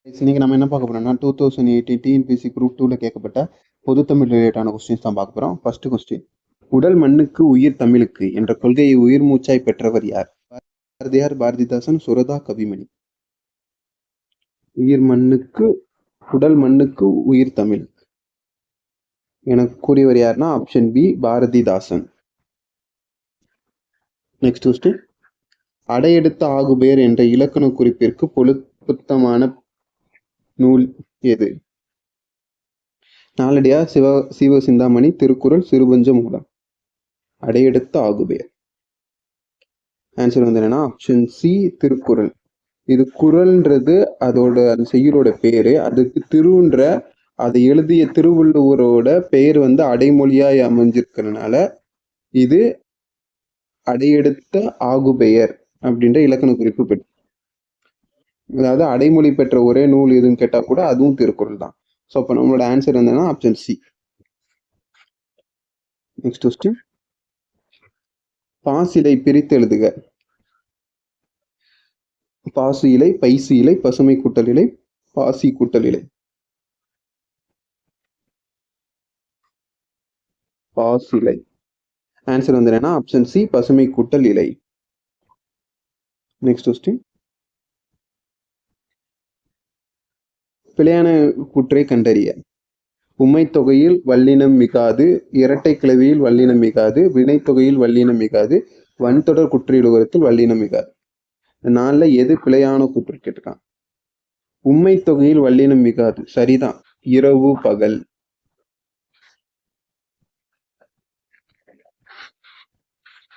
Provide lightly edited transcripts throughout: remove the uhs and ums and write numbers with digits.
இன்னைக்கு நம்ம என்ன பார்க்க போறோம்னா 2018 டிஎன்பிஎஸ்சி குரூப் 2ல கேட்கப்பட்ட பொது தமிழ் ரிலேட்டான கொஸ்டின்ஸ் தான் பார்க்க போறோம். ஃபர்ஸ்ட் கொஸ்டின், உடல் மண்ணுக்கு உயிர் தமிழுக்கு என்ற கொள்கையை உயிர் மூச்சாய் பெற்றவர் யார்? பாரதியார், பாரதிதாசன், சுரதா, கவிமணி. உயிர் மண்ணுக்கு உடல் மண்ணுக்கு உயிர் தமிழ் என கூறியவர் யாருன்னா option B Bharathidasan. Next question, அடையெடுத்த ஆகுபெயர் என்ற இலக்கண குறிப்பிற்கு பொருத்தமான நூல் எது? நாலடியா, சிவ சிந்தாமணி, திருக்குறள், சிறுபஞ்ச மூலம். அடையெடுத்த ஆகுபெயர் ஆன்சர் வந்து என்னன்னா ஆப்ஷன் சி திருக்குறள். இது குறள்ன்றது அதோட அந்த செய்யுளோட பேரு. அதுக்கு திருன்ற அதை எழுதிய திருவள்ளுவரோட பெயர் வந்து அடைமொழியாய் அமைஞ்சிருக்கிறதுனால இது அடையெடுத்த ஆகுபெயர் அப்படின்ற இலக்கண குறிப்பு பெற்று. அதாவது அடைமொழி பெற்ற ஒரே நூல் எதுன்னு கேட்டா கூட அதுவும் திருக்குறள் தான். ஸோ அப்போ நம்மளோட ஆன்சர் என்னன்னா ஆப்ஷன் சி. நெக்ஸ்ட் கொஸ்டின், பாசிலை பிரித்து எழுதுக. பாசு இலை, பைசு இலை, பசுமை கூட்டல் இலை, பாசி கூட்டல் இலை. பாசிலை ஆன்சர் வந்து என்னன்னா ஆப்ஷன் சி பசுமை கூட்டல் இலை. நெக்ஸ்ட் கொஸ்டின், பிழையான கூற்றை கண்டறிய. உம்மை தொகையில் வல்லினம் மிகாது, இரட்டை கிளவியில் வல்லினம் மிகாது, வினை தொகையில் வல்லினம் மிகாது, வன்தொடர் குற்றியலுகரத்தில் வல்லினம் மிகாது. நான்ல எது பிழையான கூற்று கேட்டிருக்கான்? உம்மை தொகையில் வல்லினம் மிகாது சரிதான். இரவு பகல்.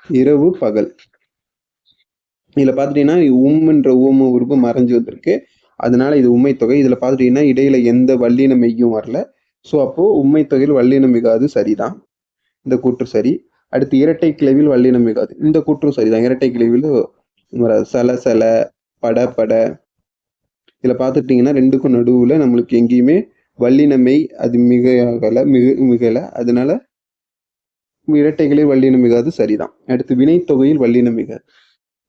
இரவு பகல் இதுல பாத்துட்டீங்கன்னா உம்ன்ற ஊம உறுப்பு மறைஞ்சு வந்திருக்கு. அதனால இது உண்மை தொகை. இதுல பாத்துட்டீங்கன்னா இடையில எந்த வல்லின மெய்யும் வரல. ஸோ அப்போ உண்மை தொகையில் வல்லினம் மிகாது சரிதான், இந்த கூற்று சரி. அடுத்து இரட்டை கிளவில் வல்லினம் மிகாது, இந்த கூற்றும் சரிதான். இரட்டை கிளவில் சல சல, பட பட. இதுல பாத்துட்டீங்கன்னா ரெண்டுக்கும் நடுவுல நம்மளுக்கு எங்கேயுமே வல்லினமை அது மிகல. அதனால இரட்டைகளில் வல்லினம் மிகாது சரிதான். அடுத்து வினை தொகையில் வல்லினம் மிகாது.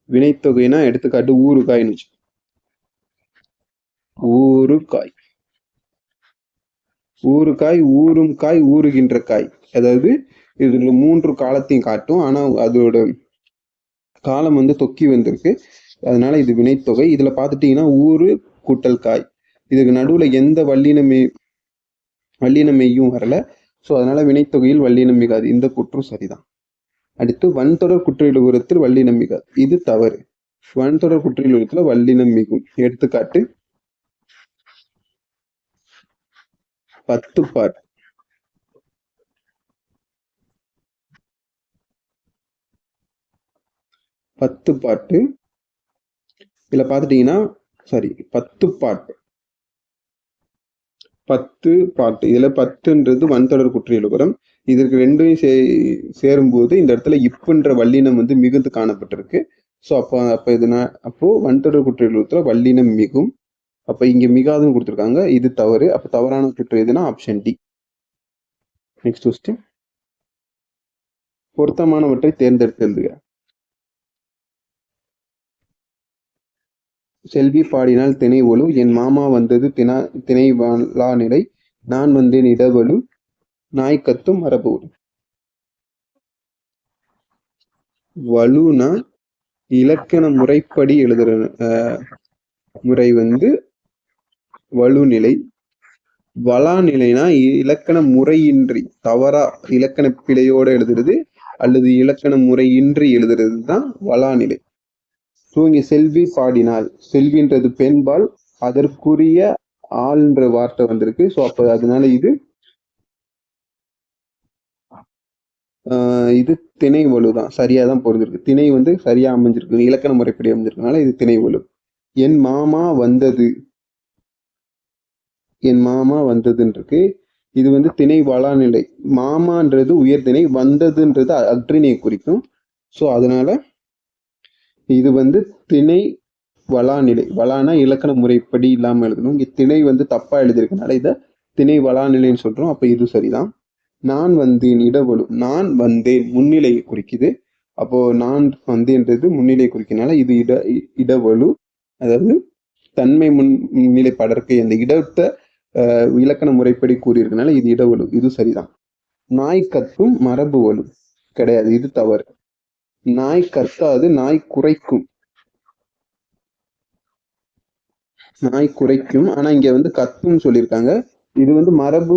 வினைத்தொகைனா எடுத்துக்காட்டு ஊறுகாய்னு வச்சு. ஊறுகாய், ஊறுகாய், ஊறும் காய், ஊறுகின்ற காய். அதாவது இதுல 3 காலத்தையும் காட்டும். ஆனா அதோட காலம் வந்து தொக்கி வந்திருக்கு. அதனால இது வினைத்தொகை. இதுல பாத்துட்டீங்கன்னா ஊறு கூட்டல் காய். இதுக்கு நடுவுல எந்த வல்லினமையும் வரல. ஸோ அதனால வினைத்தொகையில் வல்லினம் மிகாது, இந்த கூற்றும் சரிதான். அடுத்து வன்தொடர் குற்றியலுகரத்தில் வல்லினம் மிகாது, இது தவறு. வன்தொடர் குற்றியலுகரத்துல வல்லினம் மிகும். எடுத்துக்காட்டு பத்துப்பாட்டு. பத்துப்பாட்டு இதுல பாத்துட்டீங்கன்னா சாரி பத்துப்பாட்டு, 10 பாட்டு. இதுல 10ன்றது வன்தொடர் குற்றியலுகரம். இதற்கு ரெண்டையும் சேரும்போது இந்த இடத்துல இப்புன்ற வல்லினம் வந்து மிகுந்து காணப்பட்டிருக்கு. ஸோ அப்போ வன்தொடர் குற்றியலுகரத்துல வல்லினம் மிகும். அப்ப இங்க மிகாதுன்னு கொடுத்துருக்காங்க, இது தவறு. அப்ப தவறான கூற்று எதுனா ஆப்ஷன் டி. நெக்ஸ்ட் கொஸ்டின், பொருத்தமானவற்றை தேர்ந்தெடுத்து எழுதுக. செல்வி பாடினால் திணை ஒலு, என் மாமா வந்தது திணை வளா நிலை, நான் வந்தேன் இடவலு, நாய் கத்தும் மரபு. வலுனா இலக்கண முறைப்படி எழுதுற முறை வந்து வலுநிலை. வளா நிலைனா இலக்கண முறையின்றி தவறா இலக்கண பிழையோட எழுதுறது அல்லது இலக்கண முறையின்றி எழுதுறது தான் வளாநிலை. தூங்கி செல்வி பாடினால், செல்வின்றது பெண்பால், அதற்குரிய ஆள்ன்ற வார்த்தை வந்திருக்கு. ஸோ அப்ப அதனால இது திணை வலுதான், சரியாதான் பொருந்திருக்கு. திணை வந்து சரியா அமைஞ்சிருக்கு, இலக்கண முறைப்படி அமைஞ்சிருக்கனால இது திணை வலு. என் மாமா வந்தது, என் மாமா வந்ததுன்னு இருக்கு. இது வந்து திணை வளாநிலை. மாமான்றது உயர்திணை, வந்ததுன்றது அக்ரிணையை குறிக்கும். ஸோ அதனால இது வந்து திணை வளாநிலை. வளானா இலக்கண முறைப்படி இல்லாம எழுதணும். இங்க திணை வந்து தப்பா எழுதியிருக்கனால இதை திணை வளாநிலைன்னு சொல்றோம். அப்ப இது சரிதான். நான் வந்தேன் இடவலு, நான் வந்தேன் முன்னிலையை குறிக்குது. அப்போ நான் வந்தேன்றது முன்னிலை குறிக்கனால இது இடவலு. அதாவது தன்மை முன்னிலைப்படற்கு அந்த இடத்தை இலக்கண முறைப்படி கூறியிருக்கனால இது இடவலு, இது சரிதான். நாய் கத்தும் மரபு வலு கிடையாது, இது தவறு. நாய் கத்தாது, நாய் குறைக்கும். நாய் குறைக்கும், ஆனா இங்க வந்து கத்தும் சொல்லியிருக்காங்க. இது வந்து மரபு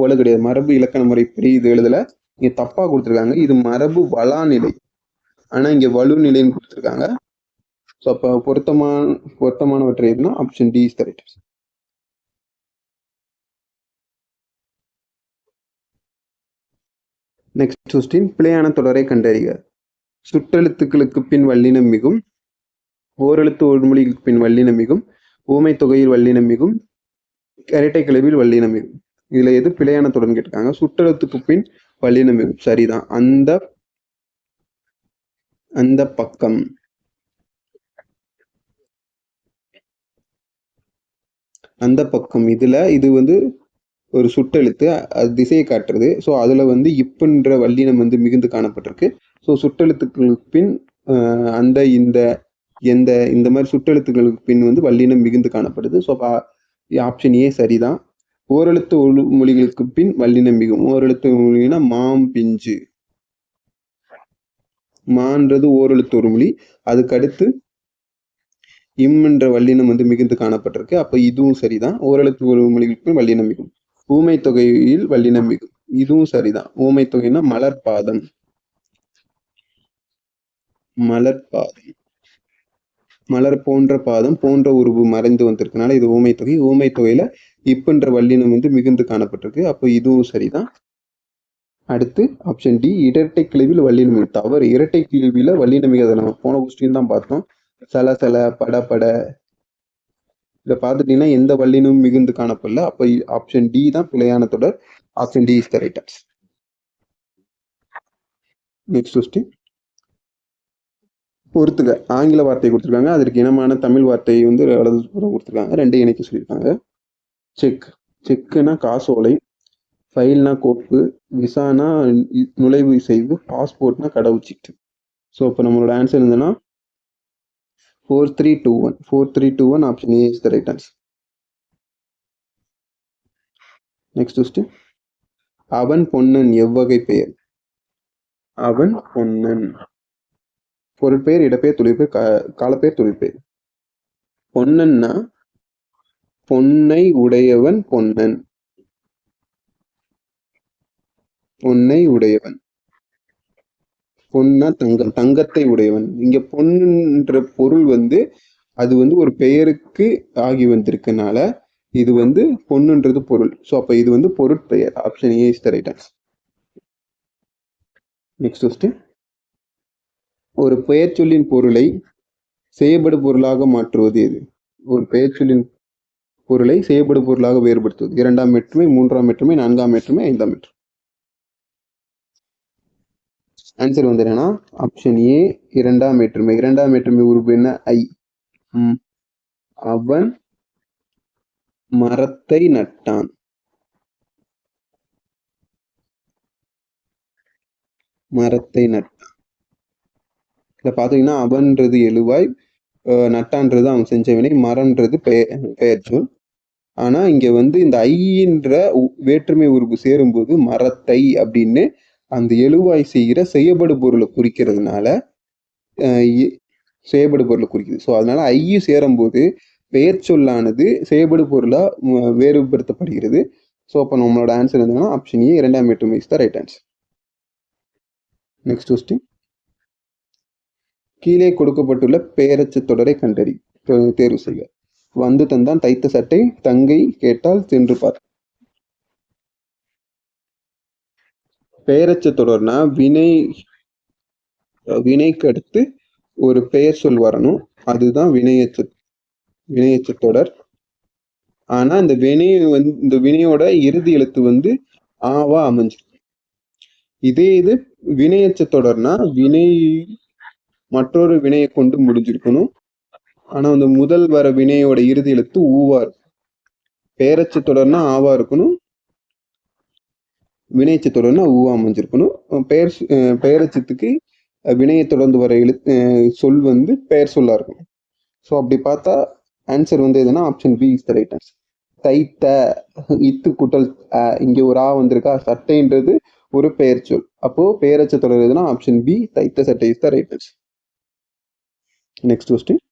வலு கிடையாது, மரபு இலக்கண முறைப்படி இது எழுதல, இங்க தப்பா கொடுத்துருக்காங்க. இது மரபு வளா நிலை, ஆனா இங்க வலு நிலைன்னு கொடுத்துருக்காங்க. ஸோ அப்போ பொருத்தமானவற்றை எதுனா option D is correct. Next question, பிழையான தொடரை கண்டறிக. சுற்றெழுத்துக்களுக்கு பின் வல்லினம் மிகும், ஓரெழுத்து ஒருமொழிக்கு பின் வல்லினம் மிகும், ஊமை தொகையில் வல்லினம் மிகும், இரட்டை கிளவில் வல்லினம் மிகும். இதுல எது பிழையான தொடர்னு கேட்டிருக்காங்க. சுற்றெழுத்துக்கு பின் வல்லினம் மிகும் சரிதான். அந்த பக்கம், அந்த பக்கம் இதுல இது வந்து ஒரு சுட்டெழுத்து, அது திசையை காட்டுறது. ஸோ அதுல வந்து இப்புன்ற வல்லினம் வந்து மிகுந்து காணப்பட்டிருக்கு. ஸோ சுட்டெழுத்துக்களுக்கு பின் அந்த இந்த மாதிரி சுட்டெழுத்துக்களுக்கு பின் வந்து வல்லினம் மிகுந்து காணப்படுது. ஸோ ஆப்ஷன் ஏ சரிதான். ஓரெழுத்து மொழிகளுக்கு பின் வல்லினம் மிகும். ஓரெழுத்து மொழினா மாம் பிஞ்சு, மான்றது ஓரெழுத்து ஒரு மொழி, அதுக்கு அடுத்து என்ற வல்லினம் வந்து மிகுந்து காணப்பட்டிருக்கு. அப்ப இதுவும் சரிதான். ஓரெழுத்து ஒரு மொழிகளுக்கு பின் வல்லினம் மிகும். ஊமை தொகையில் வல்லினம் மிகும், இதுவும் சரிதான். ஊமை தொகைனா மலர்பாதம், மலர்பாதம், மலர் போன்ற பாதம் போன்ற உருவு மறைந்து வந்திருக்கனால இது ஊமை தொகை. ஊமை தொகையில இப்புன்ற வல்லினம் வந்து மிகுந்து காணப்பட்டிருக்கு. அப்போ இதுவும் சரிதான். அடுத்து ஆப்ஷன் டி, இரட்டை கிளவியில் வல்லினம் தவறு. இரட்டை கிளவியில வல்லினம் மிகாத, நம்ம போன கொஸ்டின் தான் பார்த்தோம். சல சல, பட பட, இதை பார்த்துட்டீங்கன்னா எந்த வல்லினமும் மிகுந்து காணப்படல. அப்போ ஆப்ஷன் டி தான் பிழையான தொடர். Option D is the right answer. Next question, பொறுத்துக. ஆங்கில வார்த்தை கொடுத்துருக்காங்க, அதற்கு இனமான தமிழ் வார்த்தை வந்து கொடுத்துருக்காங்க, ரெண்டு இணைக்க சொல்லியிருக்காங்க. செக், செக்குனா காசோலை, ஃபைல்னா கோப்பு, விசானா நுழைவு செய்து, பாஸ்போர்ட்னா கடவுச்சீட்டு. ஸோ இப்போ நம்மளோட ஆன்சர் இருந்ததுன்னா 4321. 4321 option A is the right answer. Next question, அவன் பொன்னன் எவ்வகை பெயர்? அவன் பொன்னன் பொருட்பெயர், இடப்பெயர், தொழிற்பெயர், காலப்பெயர், தொழிற்பெயர். பொன்னன்னா பொன்னை உடையவன் பொன்னன், பொன்னை உடையவன். பொன்னா தங்கம், தங்கத்தை உடையவன். இங்க பொன்னுன்ற பொருள் வந்து அது வந்து ஒரு பெயருக்கு ஆகி வந்திருக்கனால இது வந்து பொன்னுன்றது பொருள். ஸோ அப்ப இது வந்து பொருட்பெயர். Option A is the right answer. Next question, ஒரு பெயர் சொல்லின் பொருளை செய்யப்படு பொருளாக மாற்றுவது எது? ஒரு பெயர் சொல்லின் பொருளை செய்யப்படு பொருளாக வேறுபடுத்துவது. இரண்டாம் வேற்றுமை, மூன்றாம் வேற்றுமை, நான்காம் வேற்றுமை, ஐந்தாம் வேற்றுமை. ஆன்சர் வந்து என்னன்னா ஆப்ஷன் ஏ, இரண்டாம் வேற்றுமை. இரண்டாம் வேற்றுமை உறுப்பு என்ன? ஐ. அவன் மரத்தை நட்டான், மரத்தை நட்டான். இத பாத்தீங்கன்னா அவன்றது எழுவாய், நட்டான்றது அவன் செஞ்ச வினை, மரம்ன்றது பெயர் சொல். ஆனா இங்க வந்து இந்த ஐன்ற வேற்றுமை உறுப்பு சேரும்போது மரத்தை அப்படின்னு அந்த எழுவாய் செய்கிற செய்யப்படு பொருளை குறிக்கிறதுனால செய்யப்படு பொருளை குறிக்குது. ஸோ அதனால ஐயு சேரும்போது பெயர் சொல்லானது செய்யப்படு பொருளா வேறுபடுத்தப்படுகிறது. ஸோ அப்போ நம்மளோட ஆன்சர் என்னன்னா ஆப்ஷன் ஏ, இரண்டாம் வேற்றுமை is the right answer. Next question, கீழே கொடுக்கப்பட்டுள்ள பெயரச்சு தொடரை கண்டறி, தேர்வு செய்க. வந்து தந்தான், தைத்த சட்டை, தங்கை கேட்டால் சென்று பார். பெயரச்ச தொடர்னா வினைக்கு அடுத்து ஒரு பெயர் சொல் வரணும், அதுதான் வினையச்ச தொடர். ஆனா இந்த வினையோட இறுதி எழுத்து வந்து ஆவா அமைஞ்சிருக்கு. இதே இது வினையச்ச தொடர்னா வினை மற்றொரு வினையை கொண்டு முடிஞ்சிருக்கணும். ஆனா அந்த முதல் வர வினையோட இறுதி எழுத்து ஊவா இருக்கும். பெயரச்ச தொடர்னா ஆவா இருக்கணும், வினையச்ச தொடர்னா ஊவா அமைஞ்சிருக்கணும். பெயரச்சத்துக்கு வினையை தொடர்ந்து வர சொல் வந்து பெயர் சொல்லா இருக்கும். ஸோ அப்படி பார்த்தா ஆன்சர் வந்து எதுனா option B is the right answer. தைத்த, இத்து கூட்டல் இங்க ஒரு வந்திருக்கா. சட்டைன்றது ஒரு பெயர் சொல். அப்போ பெயரச்ச தொடர் எதுனா ஆப்ஷன் பி தைத்த சட்டை is the right answer. Next question.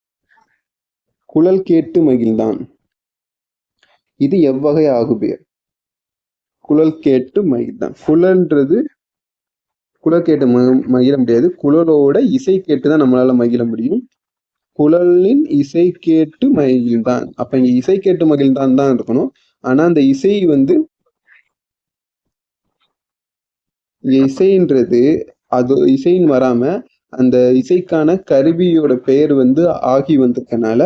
குழல் கேட்டு மகிழ்ந்தான், இது எவ்வகை ஆகுபெயர்? குழல் கேட்டு மகிழ்ந்தான். குழல்ன்றது குழல் கேட்டு மகிழ முடியாது. குழலோட இசை கேட்டுதான் நம்மளால மகிழ முடியும். குழலின் இசை கேட்டு மகிழ்ந்தான். அப்ப இங்க இசை கேட்டு மகிழ்ந்தான் தான் இருக்கணும். ஆனா அந்த இசை வந்து இசைன்றது அது இசைன்னு வராம அந்த இசைக்கான கருவியோட பெயர் வந்து ஆகி வந்திருக்கனால,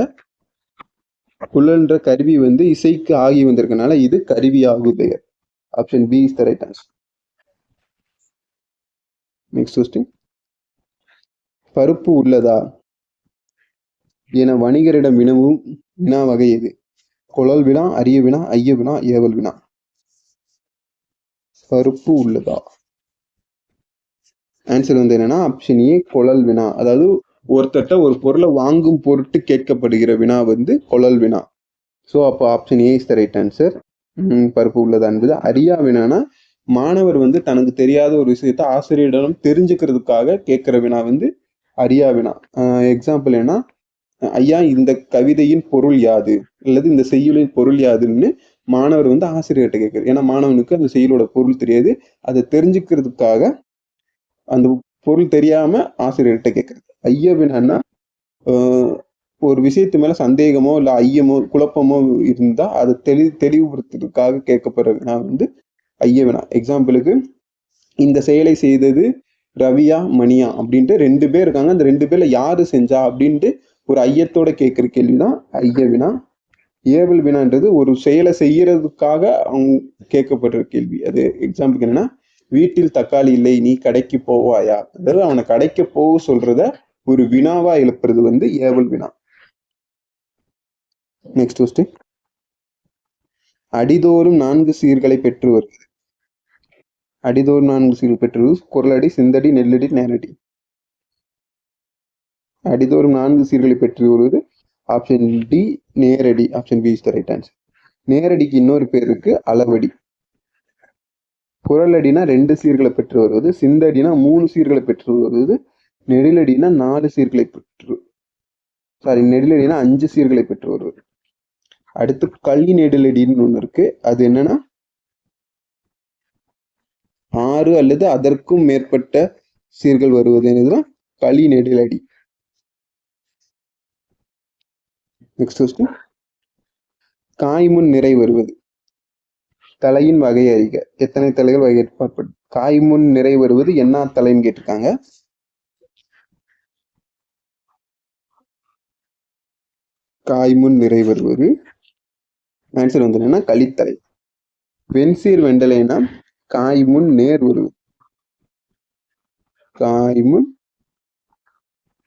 குழல்ன்ற கருவி வந்து இசைக்கு ஆகி வந்திருக்கனால இது கருவி ஆகு பெயர். Option B is the right answer. Next question. பருப்பு உள்ளதா என வணிகரிடம் வினவும் வினா வகை எது? குழல் வினா, அரிய வினா, ஐய வினா, ஏவல் வினா. பருப்பு உள்ளதா ஆன்சர் வந்து என்னன்னா ஆப்ஷன் ஏ குழல் வினா. அதாவது ஒருத்தட்ட ஒரு பொருளை வாங்கும் பொருட்டு கேட்கப்படுகிற வினா வந்து குழல் வினா. ஸோ அப்போ option A is the right answer. பருப்பு உள்ளதா என்பது. அரியா வினானா மாணவர் வந்து தனக்கு தெரியாத ஒரு விஷயத்த ஆசிரியரிடம் தெரிஞ்சுக்கிறதுக்காக கேட்கிற வினா வந்து அரியா வினா. எக்ஸாம்பிள் என்ன, ஐயா இந்த கவிதையின் பொருள் யாது அல்லது இந்த செய்யுளின் பொருள் யாதுன்னு மாணவர் வந்து ஆசிரியர்கிட்ட கேட்கிறார். ஏன்னா மாணவனுக்கு அந்த செய்யுளோட பொருள் தெரியாது. அதை தெரிஞ்சுக்கிறதுக்காக அந்த பொருள் தெரியாம ஆசிரியர்கிட்ட கேட்கறது. ஐய வினான்னா ஒரு விஷயத்து மேல சந்தேகமோ இல்ல ஐயமோ குழப்பமோ இருந்தா அதை தெளிவுபடுத்துறதுக்காக கேட்கப்படுற வினா வந்து ஐய வினா. எக்ஸாம்பிளுக்கு, இந்த செயலை செய்தது ரவியா மணியா அப்படின்ட்டு 2 பேர் இருக்காங்க. அந்த 2 பேர்ல யாரு செஞ்சா அப்படின்ட்டு ஒரு ஐயத்தோட கேட்கிற கேள்விதான் ஐய வினா. ஏவல் வினான்றது ஒரு செயலை செய்யறதுக்காக அவங்க கேட்கப்படுற கேள்வி. அது எக்ஸாம்பிளுக்கு என்னன்னா, வீட்டில் தக்காளி இல்லை, நீ கடைக்கு போவாயா. அதாவது அவனை கடைக்கு போக சொல்றத ஒரு வினாவா எழுப்புறது வந்து ஏவல் வினா. Next question. அடிதோறும் 4 சீர்களை பெற்று வருவது. அடிதோறும் 4 சீர்கள் பெற்று வருவது குரலடி, சிந்தடி, நெல்லடி, நேரடி. அடிதோறும் 4 சீர்களை பெற்று வருவது ஆப்ஷன் டி நேரடி. Option B is the right answer. நேரடிக்கு இன்னொரு பேர் இருக்கு, அளவடி. குரலடினா 2 சீர்களை பெற்று வருவது, சிந்தடினா 3 சீர்களை பெற்று வருவது, நெடிலடினா 4 சீர்களை பெற்று நெடிலடினா 5 சீர்களை பெற்று வருவது. அடுத்து களி நெடிலடின்னு ஒண்ணு இருக்கு. அது என்னன்னா 6 அல்லது அதற்கும் மேற்பட்ட சீர்கள் வருவது என்னதுன்னா களி நெடிலடி. Next question. காய்முன் நிறை வருவது. தலையின் வகை அறிக. எத்தனை தலைகள் வகைப்படுத்தப்படும்? காய்முன் நிறை வருவது என்ன தலைன்னு கேட்டிருக்காங்க. காய்முன் நிறை வருவது ஆன்சர் வந்து என்னன்னா களித்தலை. வெண்சீர் வெண்டலைனா காய்முன் நேர் வருவது. காய்முன்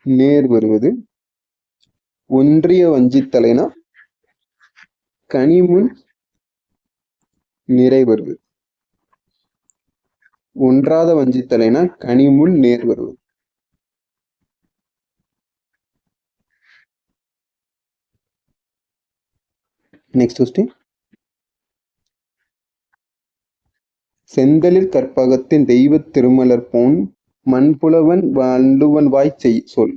நேர் வருவது. ஒன்றிய வஞ்சித்தலைனா கனிமுன் நிறை வருவது. ஒன்றாத வஞ்சித்தலைனா கனிமுன் நேர் வருவது. Next question. செந்தலில் கற்பகத்தின் தெய்வ திருமலர் போன் மண்புலவன் வள்ளுவன் வாய் சொல்.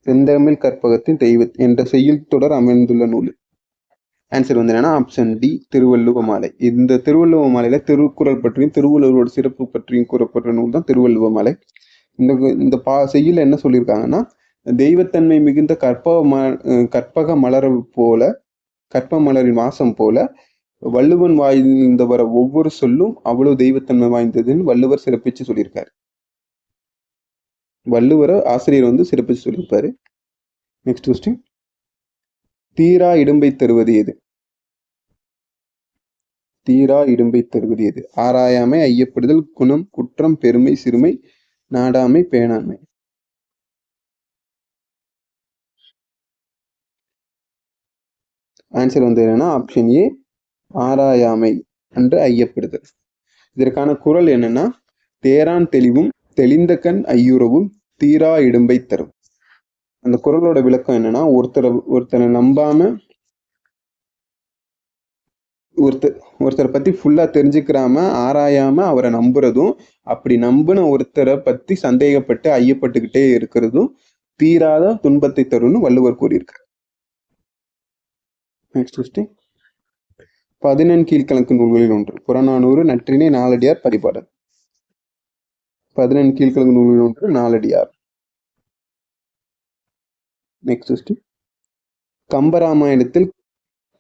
செந்தமிழ் கற்பகத்தின் தெய்வ என்ற செய்யுள் தொடர் அமைந்துள்ள நூல். ஆன்சர் வந்து என்னன்னா ஆப்ஷன் டி திருவள்ளுவ மாலை. இந்த திருவள்ளுவ மாலையில திருக்குறள் பற்றியும் திருவள்ளுவரோட சிறப்பு பற்றியும் கூறப்படுற நூல் தான் திருவள்ளுவ மாலை. இந்த செய்யுள் என்ன சொல்லியிருக்காங்கன்னா, தெய்வத்தன்மை மிகுந்த கற்பக மலர் போல, கற்ப மலரின் வாசம் போல வள்ளுவன் வாய்ந்த வர ஒவ்வொரு சொல்லும் அவ்வளவு தெய்வத்தன்மை வாய்ந்ததுன்னு வள்ளுவர் சிறப்பிச்சு சொல்லியிருக்காரு. வள்ளுவர ஆசிரியர் வந்து சிறப்பிச்சு சொல்லியிருப்பாரு. Next question. தீரா இடும்பை தருவது எது? தீரா இடும்பை தருவது எது? ஆராயாமை, ஐயப்படுதல், குணம், குற்றம், பெருமை, சிறுமை, நாடாமை, பேணாண்மை. ஆன்சர் வந்து என்னன்னா ஆப்ஷன் ஏ ஆராயாமை என்று ஐயப்படுதல். இதற்கான குறள் என்னன்னா, தேரான் தெளிவும் தெளிந்த கண் ஐயுறவும் தீரா இடும்பை தரும். அந்த குறளோட விளக்கம் என்னன்னா, ஒருத்தரை நம்பாம ஒருத்தரை பத்தி ஃபுல்லா தெரிஞ்சுக்கிறாம ஆராயாம அவரை நம்புறதும், அப்படி நம்பின ஒருத்தரை பத்தி சந்தேகப்பட்டு ஐயப்பட்டுக்கிட்டே இருக்கிறதும் தீராத துன்பத்தை தரும்னு வள்ளுவர் கூறியிருக்கார். Next question. 14 கீழ்கணக்கு நூல்களில் ஒன்று. புறநானூறு, நற்றிணை, நாலடியார், பரிபாடல். 14 கீழ்கணக்கு நூல்களில் ஒன்று நாலடியார். Next question.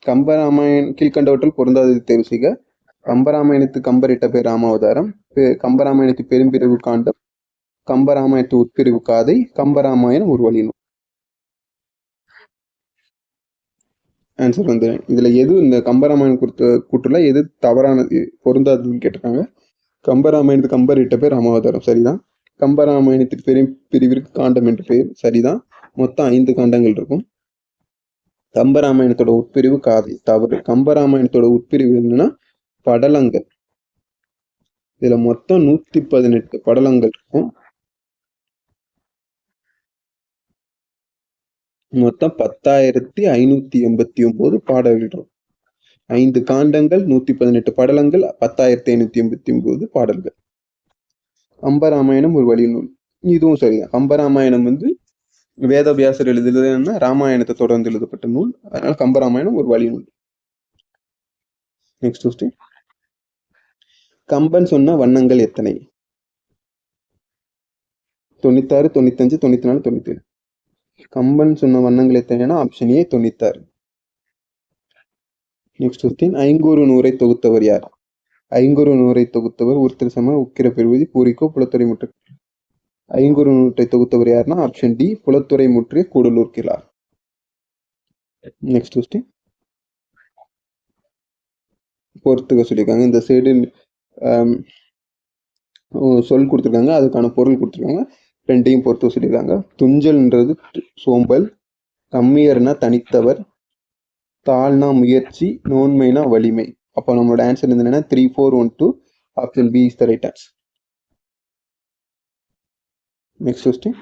கம்பராமாயணம் கீழ்கண்டவற்றில் பொருந்தாததை தேர்வு செய்க. கம்பராமாயணத்து கம்பரிட்ட பேர் ராமாவதாரம், கம்பராமாயணத்து பெரும்பிரிவு காண்டம், கம்பராமாயணத்து உட்பிரிவு காதை, கம்பராமாயணம் ஒரு வழி நூல். ஆன்சர் வந்து இதுல எது இந்த கம்பராமாயணம் கூற்றுல எது தவறானது பொருந்தாததுன்னு கேட்டிருக்காங்க. கம்பராமாயணத்து கம்பரிட்ட பேர் ராமாவதாரம் சரிதான். கம்பராமாயணத்துக்கு பெரும்பிரிவிற்கு காண்டம் என்று பெயர் சரிதான். மொத்தம் 5 காண்டங்கள் இருக்கும். கம்பராமாயணத்தோட உட்பிரிவு காதை தவறு. கம்பராமாயணத்தோட உட்பிரிவு என்னன்னா படலங்கள். இதுல மொத்தம் 118 படலங்கள் இருக்கும். மொத்தம் 10,589 பாடல்கள் இருக்கும். 5 காண்டங்கள், 118 படலங்கள், 10,589 பாடல்கள். கம்பராமாயணம் ஒரு வழி நூல், இதுவும் சரிதான். கம்பராமாயணம் வந்து வேதவியாசர் எழுதுறதுன்னா ராமாயணத்தை தொடர்ந்து எழுதப்பட்ட நூல், அதனால கம்பராமாயணம் ஒரு வழி நூல். Next question. கம்பன் சொன்ன வண்ணங்கள் எத்தனை? 96, 95, 94, 97. கம்பன் சொன்ன வண்ணங்கள் எத்தனைனா ஆப்ஷன் ஏ 96. Next question. ஐங்கூறு நூறை தொகுத்தவர் யார்? ஐங்கூறு நூறை தொகுத்தவர் உருத்திரசம, உக்கிர பெருவதி, பூரிக்கோ, புலத்துறை முற்று. ஐங்கூறு நூற்றை தொகுத்தவர் யாருன்னா ஆப்ஷன் டி புலத்துறை முற்றிய கூடலூர் கிழார். Next question. பொறுத்துக்க சொல்லியிருக்காங்க. இந்த சைடு சொல் கொடுத்துருக்காங்க, அதுக்கான பொருள் கொடுத்துருக்காங்க, ரெண்டையும் பொறுத்து சொல்லியிருக்காங்க. துஞ்சல்ன்றது சோம்பல், கம்மியர்னா தனித்தவர், தாழ்னா முயற்சி, நோன்மைனா வலிமை. அப்போ நம்மளோட ஆன்சர் என்னன்னா 3, 4, 1, 2. Option B is the right answer. Next question.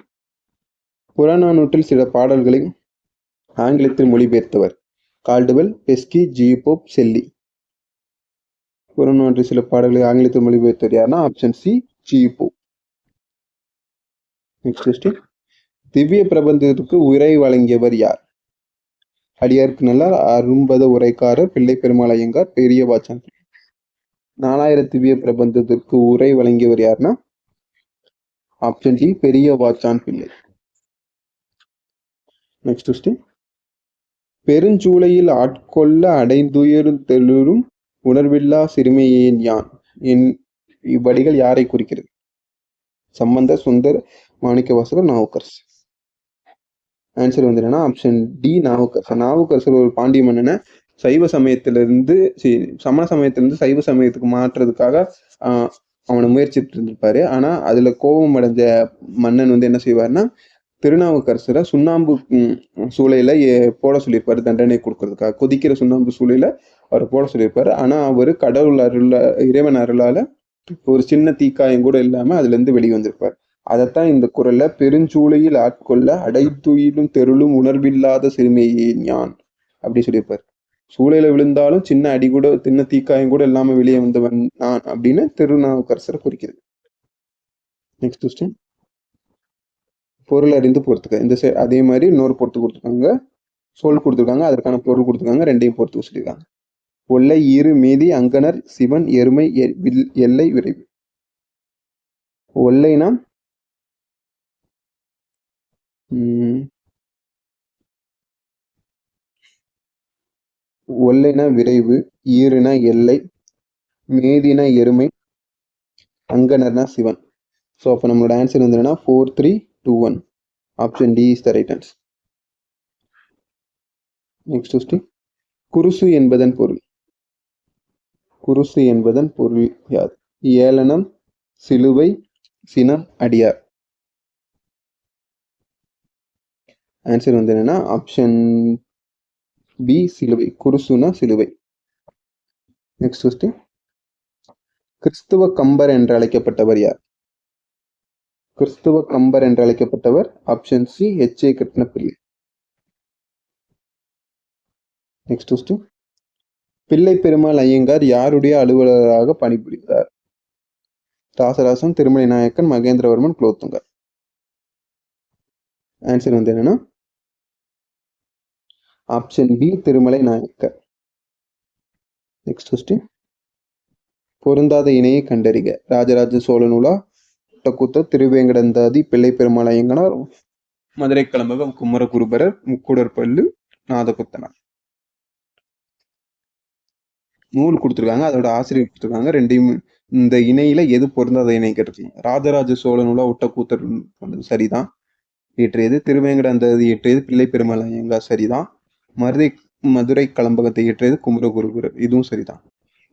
புறநானூற்றில் சில பாடல்களை ஆங்கிலத்தில் மொழிபெயர்த்தவர்? Caldwell, Beschi, G Pope, Shelley. புறநானூற்றில் சில பாடல்களை ஆங்கிலத்தில் மொழிபெயர்த்தவர் யாருன்னா option C G Pope. Next question. திவ்ய பிரபந்தத்திற்கு உரை வழங்கியவர் யார்? அடியாருக்கு நல்லார், அரும்பத உரைக்காரர், பிள்ளை பெருமாள் ஐயங்கார், பெரிய வாச்சான். 4000 திவ்ய பிரபந்தத்திற்கு உரை வழங்கியவர் யாருன்னா ஆப்ஷன் டி பெரிய வாச்சான் பிள்ளை. Next question. பெருஞ்சூளையில் ஆட்கொள்ள அடைந்துயரும் தெளிரும் உணர்வில்லா சிறுமையேன் யான் என் இவ்வடிகள் யாரை குறிக்கிறது? சம்பந்தர், சுந்தர், மாணிக்கவாசகர், நாவுக்கரசர். ஆன்சர் வந்து என்னன்னா ஆப்ஷன் டி நாவுக்கரசர். நாவுக்கரசர் ஒரு பாண்டிய மன்னனை சைவ சமயத்திலிருந்து சமண சமயத்திலிருந்து சைவ சமயத்துக்கு மாற்றுறதுக்காக அவனை முயற்சிட்டு இருந்திருப்பாரு. ஆனா அதுல கோபம் அடைஞ்ச மன்னன் வந்து என்ன செய்வாருன்னா திருநாவுக்கரசரை சுண்ணாம்பு சூளையில போட சொல்லியிருப்பாரு, தண்டனை கொடுக்கறதுக்காக. கொதிக்கிற சுண்ணாம்பு சூளையில அவர் போட சொல்லியிருப்பாரு. ஆனா அவரு கடவுள் இறைவன் அருளால ஒரு சின்ன தீக்காயம் கூட இல்லாம அதுல இருந்து வெளியே வந்திருப்பார். அதைத்தான் இந்த குறள்ல பெருஞ்சூளையில் ஆட்கொள்ள அடைத்துயிலும் தெருளும் உணர்வில்லாத சிறுமையே ஞான் அப்படி சொல்லியிருப்பார். சூளையில விழுந்தாலும் சின்ன அடி கூட சின்ன தீக்காயம் கூட இல்லாம வெளியே வந்தவன் நான் அப்படின்னு திருநாவுக்கரசரை குறிக்கிறது. Next question. பொருள் அறிந்து பொறுத்துக்க. இந்த அதே மாதிரி இன்னொரு பொறுத்து கொடுத்துருக்காங்க, சொல் கொடுத்துருக்காங்க, அதற்கான பொருள் கொடுத்துருக்காங்க, ரெண்டையும் பொறுத்து சொல்லியிருக்காங்க. ஒல்லை, ஈறு, மீதி, அங்கனர், சிவன், எருமை, எல்லை, விரைவு. ஒல்லைனா ஒல்லைனா விரைவு, ஈறுனா எல்லை, மேதினா எருமை, அங்கனர்னா சிவன். ஸோ அப்போ நம்மளோட ஆன்சர் வந்து என்னன்னா 4, 3, 2, 1. Option D is the right answer. Next question. குருசு என்பதன் பொருள்? குருசு என்பதன் பொருள் யாது? ஏளனம், சிலுவை, சினம், அடியார். ஆன்சர் வந்து என்னன்னா ஆப்ஷன் பி சிலுவை. குருசுனா சிலுவை. Next question. கிறிஸ்துவ கம்பர் என்று அழைக்கப்பட்டவர் யார்? கிறிஸ்துவ கம்பர் என்று அழைக்கப்பட்டவர் option C H.A. Krishnapillai. Next question. Pillai Perumal Iyengar யாருடைய அலுவலராக பணிபுரிந்தார்? ராசராசன், திருமலை நாயக்கன், மகேந்திரவர்மன், குலோத்துங்கர். ஆன்சர் வந்து என்னன்னா option B Thirumalai Nayakkar. Next question. பொருந்தாத இணையை கண்டறிக. ராஜராஜ சோழனுலா, ஒட்டக்கூத்தர், திருவேங்கடந்தாதி, பிள்ளை பெருமாள் ஐயங்கனார், மதுரை கலம்பகம், குமரகுருபரர், முக்குடற்பள்ளு, நாதகுத்தனார். நூல் கொடுத்துருக்காங்க, அதோட ஆசிரியர் கொடுத்துருக்காங்க. ரெண்டையும் இந்த இணையில எது பொருந்தாத இணை கேட்டிருக்கீங்க. ராஜராஜ சோழனுலா ஒட்டக்கூத்தர் சரிதான் இயற்றியது. திருவேங்கடந்தாதி இயற்றியது பிள்ளை பெருமாள் ஐயங்கார் சரிதான். மதுரை கலம்பகத்தை இயற்றியது குமரகுருபரர், இதுவும் சரிதான்.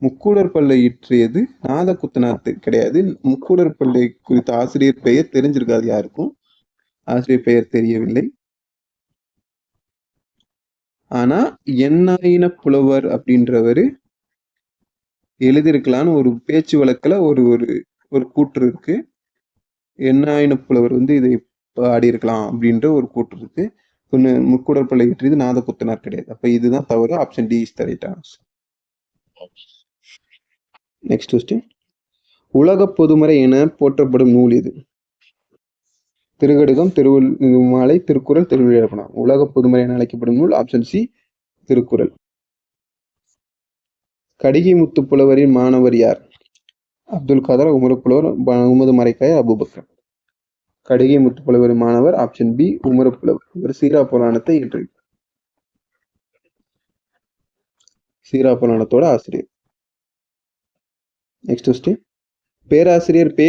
முக்கூடற்பள்ளை இயற்றியது நாதகுத்தனார் கிடையாது. முக்கூடற்பள்ளை குறித்த ஆசிரியர் பெயர் தெரிஞ்சிருக்காது யாருக்கும், ஆசிரியர் பெயர் தெரியவில்லை. ஆனா எண்ணாயின புலவர் அப்படின்றவரு எழுதியிருக்கலான்னு ஒரு பேச்சு வழக்குல ஒரு ஒரு ஒரு கூற்று இருக்கு. எண்ணாயின புலவர் வந்து இதை பாடி இருக்கலாம் அப்படின்ற ஒரு கூற்று இருக்கு. முக்கூடற்பள்ளை இயற்றியது நாதகுத்தனார் கிடையாது. அப்ப இதுதான் தவறு. Option D is the right answer. Next question. உலக பொதுமறை என போற்றப்படும் நூல் எது? திருக்கடுகம், திருமாலை, திருக்குறள், திருவிழாப்பணம். உலக பொதுமறை என அழைக்கப்படும் நூல் ஆப்ஷன் சி திருக்குறள். கடிகை முத்து புலவரின் மாணவர் யார்? அப்துல் காதர், உமர் புலவர், முகமது மரைக்காயர், அபூபக்கர். கடிகை முத்து புலவரின் மாணவர் ஆப்ஷன் பி உமர் புலவர். இவர் சீரா புராணத்தை இயற்றி சீரா புராணத்தோட ஆசிரியர். Next question. பேராசிரியர் பே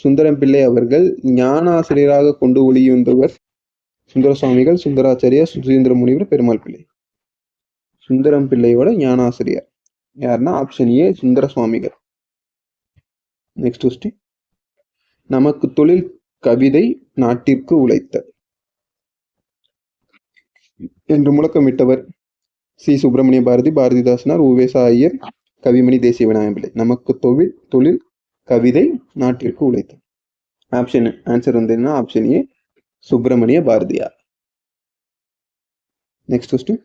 சுந்தரம் பிள்ளை அவர்கள் ஞான ஆசிரியராக கொண்டு ஒளியுந்தவர் சுந்தர சுவாமிகள், சுந்தராச்சாரியார், சுசீந்திர முனிவர், பெருமாள் பிள்ளை. சுந்தரம் பிள்ளையோட ஞான ஆசிரியர் யாருன்னா ஆப்ஷன் ஏ சுந்தர சுவாமிகள். Next question. நமக்கு தொழில் கவிதை நாட்டிற்கு உழைத்த என்று முழக்கமிட்டவர் சி சுப்பிரமணிய பாரதி, பாரதிதாசனார், உவேசா ஐயர், கவிமணி, தேசிய விநாயகம் பிள்ளை. நமக்கு தொழில் கவிதை நாட்டிற்கு உழைத்த ஆப்ஷன் ஆன்சர் வந்து என்ன? Option A Subramania Bharathiyar. Next question.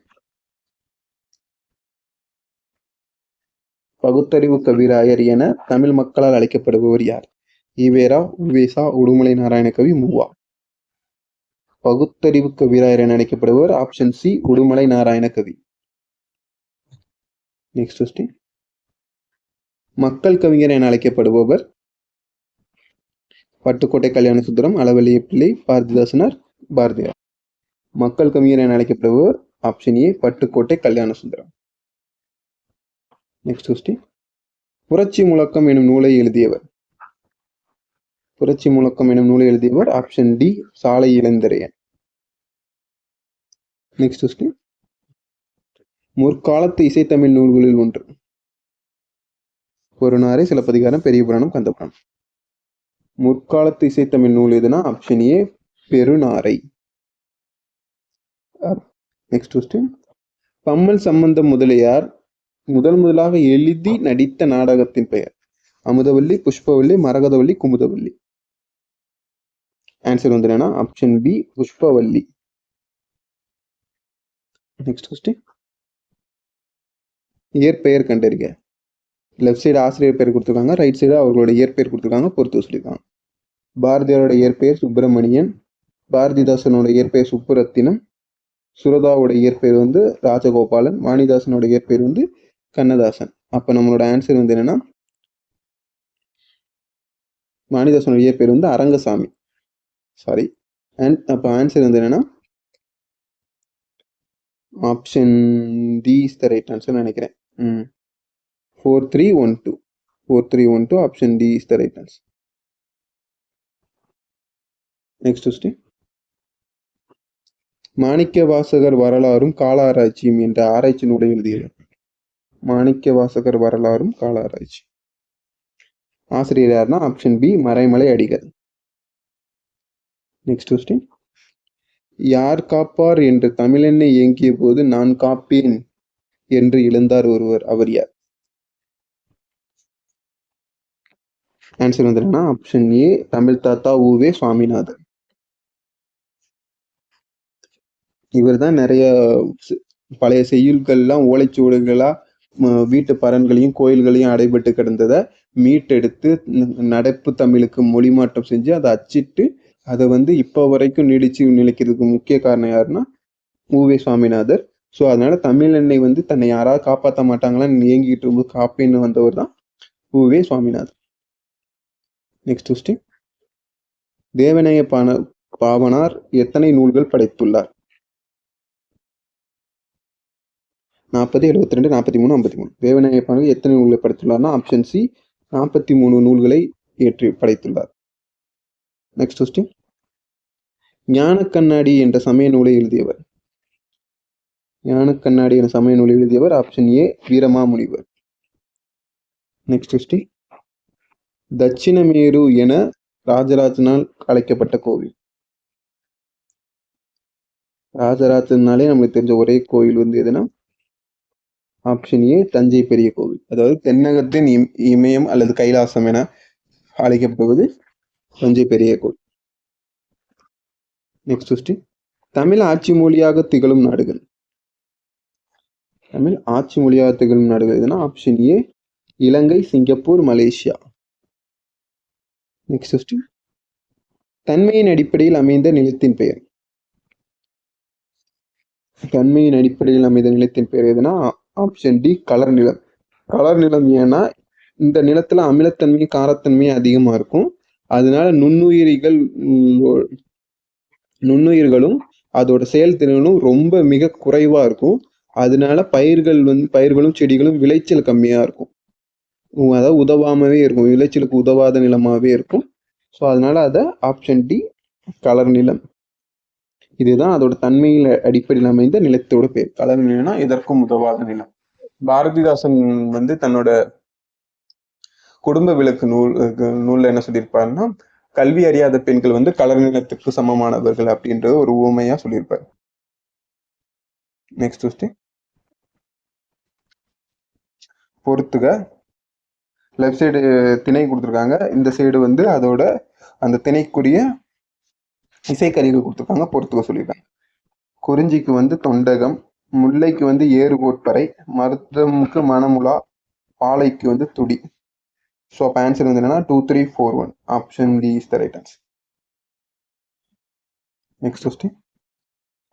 பகுத்தறிவு கவிராயர் என தமிழ் மக்களால் அழைக்கப்படுபவர் யார்? ஈவேரா, உவேசா, உடுமலை நாராயணகவி, மூவா. பகுத்தறிவு கவிராயர் என அழைக்கப்படுபவர் option C Udumalai Narayanakavi. Next question. மக்கள் கவிஞர் என அழைக்கப்படுபவர் பட்டுக்கோட்டை கல்யாணசுந்தரம், அளவலிய பிள்ளை, பாரதிதாசனார், பாரதியார். மக்கள் கவிஞர் என அழைக்கப்படுபவர் option A Pattukkottai Kalyanasundaram. Next question. புரட்சி முழக்கம் எனும் நூலை எழுதியவர்? புரட்சி முழக்கம் எனும் நூலை எழுதியவர் option D Salai Ilandhiraiyan. Next question. முற்காலத்து இசைத்தமிழ் நூல்களில் ஒன்று? பொருநாரை, சிலப்பதிகாரம், பெரிய புராணம், கந்தபுராணம். முற்காலத்து இசைத்தமிழ் நூல் எதுனா option A Perunarai. Next question. Pammal Sambandam Mudaliar முதலாக எழுதி நடித்த நாடகத்தின் பெயர்? அமுதவல்லி, புஷ்பவல்லி, மரகதவல்லி, குமுதவல்லி. ஆன்சர் வந்து என்னன்னா option B Pushpavalli. Next question. இயற்பெயர் கண்டறிக. லெஃப்ட் சைடு ஆசிரியர் பெயர் கொடுத்துருக்காங்க, ரைட் சைடு அவர்களோட இயற்பெயர் கொடுத்துருக்காங்க, பொறுத்து சொல்லியிருக்காங்க. பாரதியாரோட இயற்பெயர் சுப்பிரமணியன், பாரதிதாசனோட இயற்பெயர் சுப்புரத்தினம், சுரதாவோட இயற்பெயர் வந்து ராஜகோபாலன், வாணிதாசனோட இயற்பெயர் வந்து கண்ணதாசன். அப்ப நம்மளோட ஆன்சர் வந்து என்னன்னா வாணிதாசனோட இயற்பெயர் வந்து அரங்கசாமி. சாரி. அப்ப ஆன்சர் வந்து என்னன்னா option D is the right answer நினைக்கிறேன். 4312 option D is the right answer. Next question. Manikka Vasagar வரலாறும் கால ஆராய்ச்சியும் என்ற ஆராய்ச்சி நூலை எழுதியவர்? மாணிக்க வாசகர் வரலாறும் கால ஆராய்ச்சி. ஆசிரியர் யாருன்னா option B Maraimalai Adigal. Next question. யார் காப்பார் என்று தமிழெண்ணை இயங்கிய போது நான் காப்பேன் என்று எழுந்தார் ஒருவர், அவர் யார்? ஆன்சர் வந்து என்னன்னா ஆப்ஷன் ஏ தமிழ் தாத்தா உவே சுவாமிநாதன். இவர் தான் நிறைய பழைய செய்யுள்கள்லாம் ஓலைச்சுவடுகளா வீட்டு பரன்களையும் கோயில்களையும் அடைபட்டு கிடந்ததை மீட்டெடுத்து நடப்பு தமிழுக்கு மொழி மாற்றம் செஞ்சு அதை அச்சிட்டு அதை வந்து இப்போ வரைக்கும் நீடிச்சு நிலைக்கிறதுக்கு முக்கிய காரணம் யாருன்னா உவே சுவாமிநாதர். ஸோ அதனால தமிழ் எண்ணெய் வந்து தன்னை யாராவது காப்பாற்ற மாட்டாங்களான்னு இயங்கிட்டு இருக்கும்போது காப்பின்னு வந்தவர் தான் உவே சுவாமிநாதர். நெக்ஸ்ட் கொஸ்டின், தேவநேய பாவனார் எத்தனை நூல்கள் படைத்துள்ளார்? 40, 72, 43, 53. தேவநேய பாவனார் எத்தனை நூல்களை படைத்துள்ளார்னா ஆப்ஷன் சி 43 நூல்களை படைத்துள்ளார். நெக்ஸ்ட் கொஸ்டின், ஞானக்கண்ணாடி என்ற சமய நூலை எழுதியவர்? ஞானக்கண்ணாடி என்ற சமய நூலை எழுதியவர் option A Veeramamunivar. Next question, Dakshinameru என ராஜராஜனால் அழைக்கப்பட்ட கோவில்? ராஜராஜனாலே நம்மளுக்கு தெரிஞ்ச ஒரே கோவில் வந்து எதுனா ஆப்ஷன் ஏ தஞ்சை பெரிய கோவில். அதாவது தென்னகத்தின் இமயம் அல்லது கைலாசம் என அழைக்கப்படுவது தஞ்சை பெரிய கோவில். நெக்ஸ்ட் கொஸ்டின், தமிழ் ஆட்சி மொழியாக திகழும் நாடுகள்? தமிழ் ஆட்சி மொழியாக திகழும் நாடுகள் எதுனா ஆப்ஷன் ஏ இலங்கை, சிங்கப்பூர், மலேசியா. நெக்ஸ்ட் கொஸ்டின், தன்மையின் அடிப்படையில் அமைந்த நிலத்தின் பெயர்? தன்மையின் அடிப்படையில் அமைந்த நிலத்தின் பெயர் எதுனா ஆப்ஷன் டி கலர் நிலம். கலர் நிலம் ஏன்னா இந்த நிலத்துல அமிலத்தன்மையும் காரத்தன்மையும் அதிகமா இருக்கும். அதனால நுண்ணுயிர்களும் அதோட செயல்திறனும் ரொம்ப மிக குறைவா இருக்கும். அதனால பயிர்களும் செடிகளும் விளைச்சல் கம்மியா இருக்கும். அதாவது உதவாமவே இருக்கும், விளைச்சலுக்கு உதவாத நிலமாவே இருக்கும். ஸோ அதனால அதை ஆப்ஷன் டி கலர் நிலம். இதுதான் அதோட தன்மையில அடிப்படையில் அமைந்த நிலத்தோட பேர். கலர் நிலம்னா இதற்கும் உதவாத நிலம். பாரதிதாசன் வந்து தன்னோட குடும்ப விளக்கு நூல்ல என்ன சொல்லியிருப்பாருன்னா கல்வி அறியாத பெண்கள் வந்து கலர் நிலத்துக்கு சமமானவர்கள் அப்படின்றது ஒரு உவமையா சொல்லியிருப்பாரு. நெக்ஸ்ட் கொஸ்டின், பொறுத்துக. லெஃப்ட் சைடு திணை கொடுத்துருக்காங்க, இந்த சைடு வந்து அதோட அந்த திணைக்குரிய இசைக்கருவிகள் கொடுத்துருக்காங்க, பொறுத்துக்க சொல்லியிருக்காங்க. குறிஞ்சிக்கு வந்து தொண்டகம், முல்லைக்கு வந்து ஏறுகோட்பறை, மருதமுக்கு மணமுலா, பாலைக்கு வந்து துடி. ஸோ அப்போ ஆன்சர் வந்து என்னன்னா 2, 3, 4, 1. Option D is the right answer. Next question,